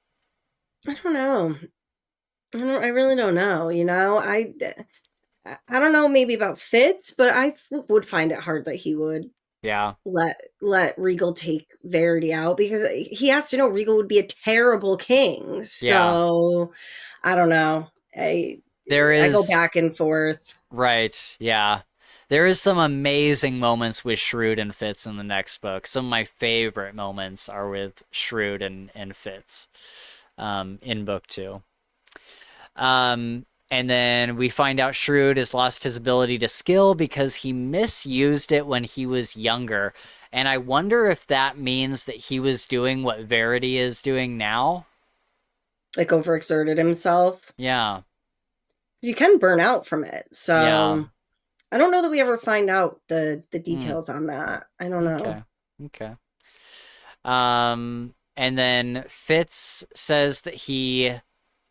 I don't know. I really don't know. I don't know maybe about Fitz, but would find it hard that he would Yeah. let Regal take Verity out because he has to know Regal would be a terrible king. Yeah. So I don't know. There I go is back and forth. Right. Yeah. There is some amazing moments with Shrewd and Fitz in the next book. Some of my favorite moments are with Shrewd and Fitz in book two. And then we find out Shrewd has lost his ability to skill because he misused it when he was younger. And I wonder if that means that he was doing what Verity is doing now. Like overexerted himself. Yeah. You can burn out from it. Yeah. So I don't know that we ever find out the Mm, details on that. I don't know. okay. Okay. And then Fitz says that he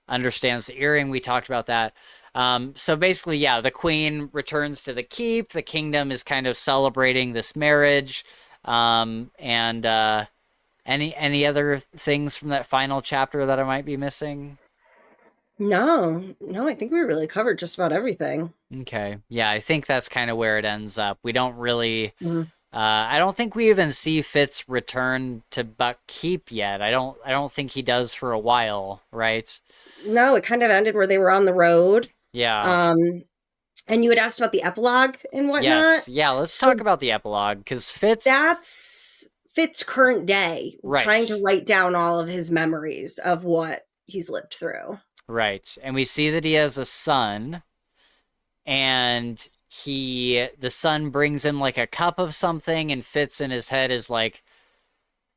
understands the earring. We talked about that. So basically, yeah, the queen returns to the keep. The kingdom is kind of celebrating this marriage. And any other things from that final chapter that I might be missing? No, no, I think we really covered just about everything. Okay. Yeah, I think that's kind of where it ends up. We don't really Mhm. I don't think we even see Fitz return to Buck Keep yet. I don't think he does for a while, right? No, it kind of ended where they were on the road. Yeah. Um, and you had asked about the epilogue and whatnot. Yes. Yeah, let's talk So about the epilogue because Fitz, that's Fitz' current day, trying to right. write down all of his memories of what he's lived through. Right. And we see that he has a son, and the son brings him like a cup of something, and Fitz in his head is like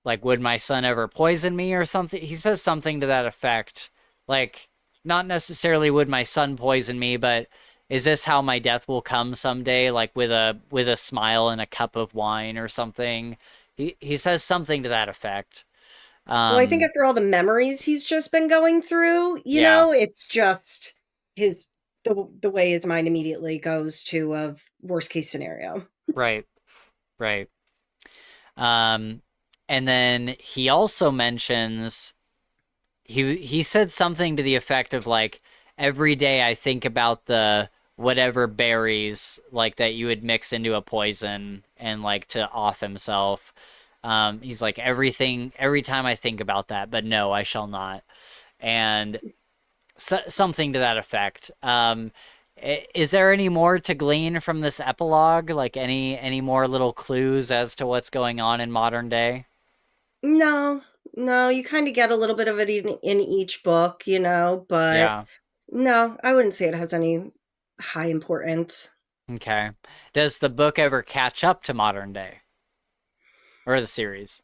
would my son ever poison me or something? He says something to that effect. Like, not necessarily would my son poison me, but is this how my death will come someday? Like with a smile and a cup of wine or something. He says something to that effect. Well, I think Um, after all the memories he's just been going through, yeah, it's just his the way his mind immediately goes to of worst case scenario. right, right. Um, and then he also mentions he said something to the effect of like every day I think about the whatever berries like that you would mix into a poison and like to off himself. He's like, every time I think about that, but no, I shall not. And something to that effect. Is there any more to glean from this epilogue? Like any more little clues as to what's going on in modern day? No, no, you kind of get a little bit of it in each book, but Yeah. no, I wouldn't say it has any high importance. Okay. Does the book ever catch up to modern day or the series?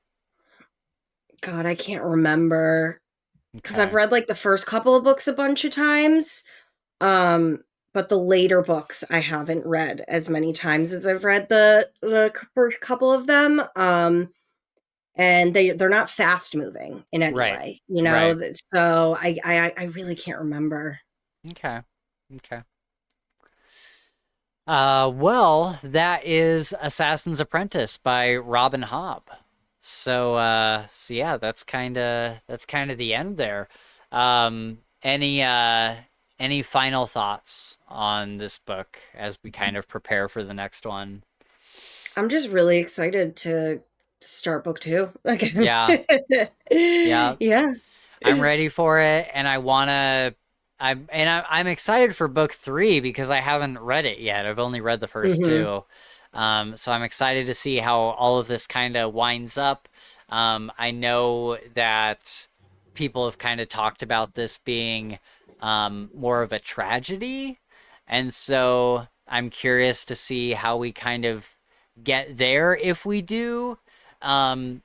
God, I can't remember because I've Okay. read like the first couple of books a bunch of times. Um, but the later books I haven't read as many times as I've read the first couple of them. And they're not fast moving in any Right. way, Right. so I really can't remember. Okay. Okay. Well, that is Assassin's Apprentice by Robin Hobb. So yeah, that's kind of the end there. Any final thoughts on this book as we kind of prepare for the next one? I'm just really excited to start book two again. Yeah, yeah, Yeah. I'm ready for it, and I'm excited for book three because I haven't read it yet. I've only read the first Hmm. two. So I'm excited to see how all of this kind of winds up. I know that people have kind of talked about this being more of a tragedy, and so I'm curious to see how we kind of get there if we do. And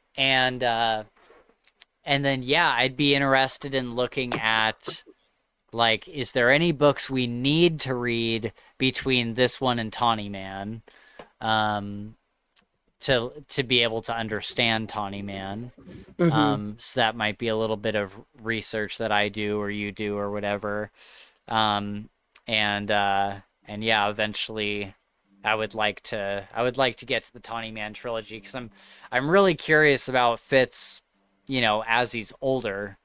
then yeah, I'd be interested in looking at like, is there any books we need to read between this one and Tawny Man, um, to be able to understand Tawny Man? Hmm. So that might be a little bit of research that I do or you do or whatever. Um, and and yeah, eventually I would like to get to the Tawny Man trilogy because I'm really curious about Fitz, as he's older,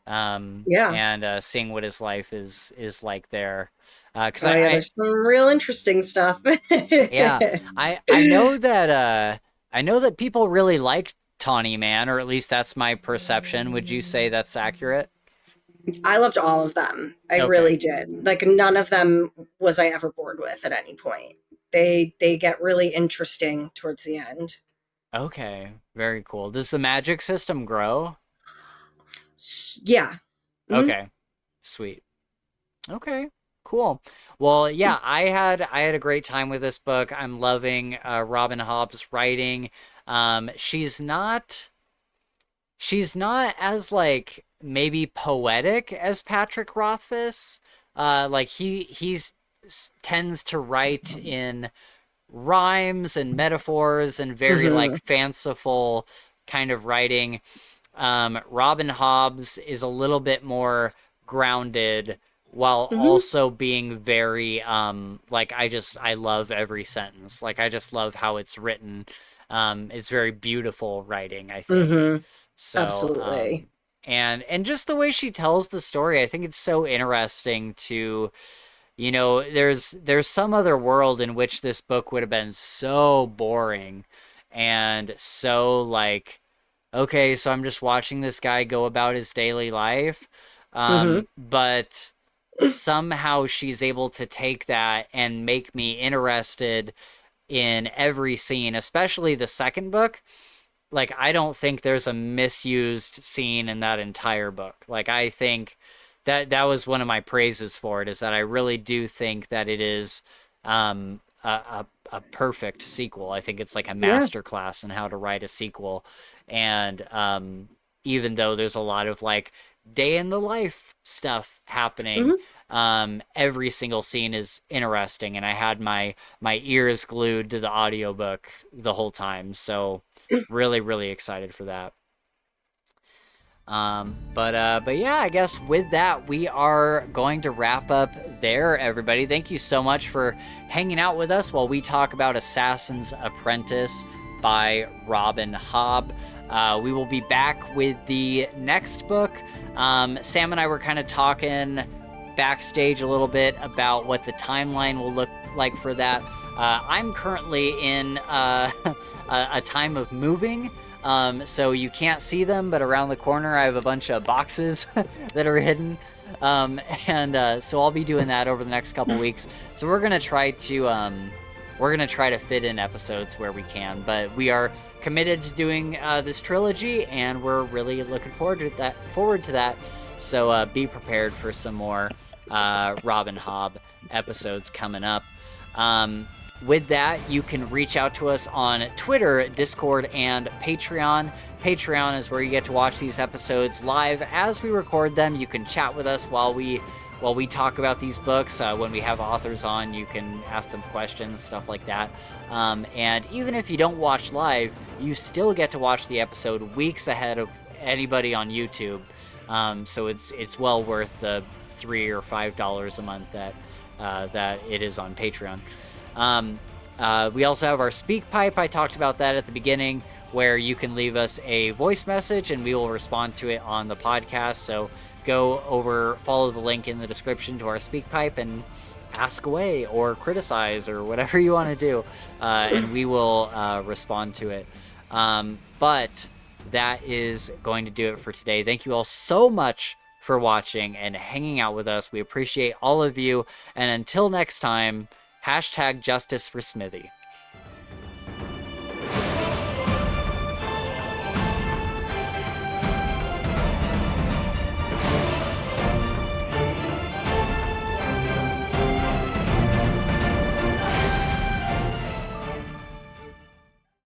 Yeah. and seeing what his life is like there. Because Oh yeah, there's some real interesting stuff. yeah, I know that people really like Tawny Man, or at least that's my perception. Would you say that's accurate? I loved all of them. I Okay. really did. Like none of them was I ever bored with at any point. They get really interesting towards the end. Okay. Very cool. Does the magic system grow? Yeah. Hmm. Okay. Sweet. Okay, cool. Well, yeah, I had a great time with this book. I'm loving Robin Hobb's writing. She's not as like maybe poetic as Patrick Rothfuss. Like he's tends to write in rhymes and metaphors and very like Hmm. fanciful kind of writing. Robin Hobbs is a little bit more grounded while Hmm. also being very like I love every sentence. Like I just love how it's written. It's very beautiful writing, I think. Hmm. So Absolutely. and just the way she tells the story, I think it's so interesting to there's some other world in which this book would have been so boring and so like, okay, so I'm just watching this guy go about his daily life. Hmm. But somehow she's able to take that and make me interested in every scene, especially the second book. Like, I don't think there's a misused scene in that entire book. Like, I think that was one of my praises for it, is that I really do think that it is a perfect sequel. I think it's like a Yeah. master class in how to write a sequel. And even though there's a lot of like day in the life stuff happening, Hmm. every single scene is interesting, and I had my ears glued to the audiobook the whole time. So really, really excited for that. But yeah, I guess with that, we are going to wrap up there, everybody. Thank you so much for hanging out with us while we talk about Assassin's Apprentice by Robin Hobb. We will be back with the next book. Sam and I were kind of talking backstage a little bit about what the timeline will look like for that. I'm currently in a time of moving, so you can't see them, but around the corner I have a bunch of boxes that are hidden. So I'll be doing that over the next couple weeks. So we're gonna try to fit in episodes where we can, but we are committed to doing this trilogy, and we're really looking forward to that. So be prepared for some more Rob and Hobb episodes coming up. With that, you can reach out to us on Twitter, Discord, and Patreon. Patreon is where you get to watch these episodes live as we record them. You can chat with us while we talk about these books. When we have authors on, you can ask them questions, stuff like that. And even if you don't watch live, you still get to watch the episode weeks ahead of anybody on YouTube. So it's well worth the $3 or $5 a month that it is on Patreon. We also have our SpeakPipe. I talked about that at the beginning, where you can leave us a voice message and we will respond to it on the podcast. So go over, follow the link in the description to our SpeakPipe and ask away or criticize or whatever you want to do, and we will respond to it. But that is going to do it for today. Thank you all so much for watching and hanging out with us. We appreciate all of you. And until next time, #Justice for Smithy.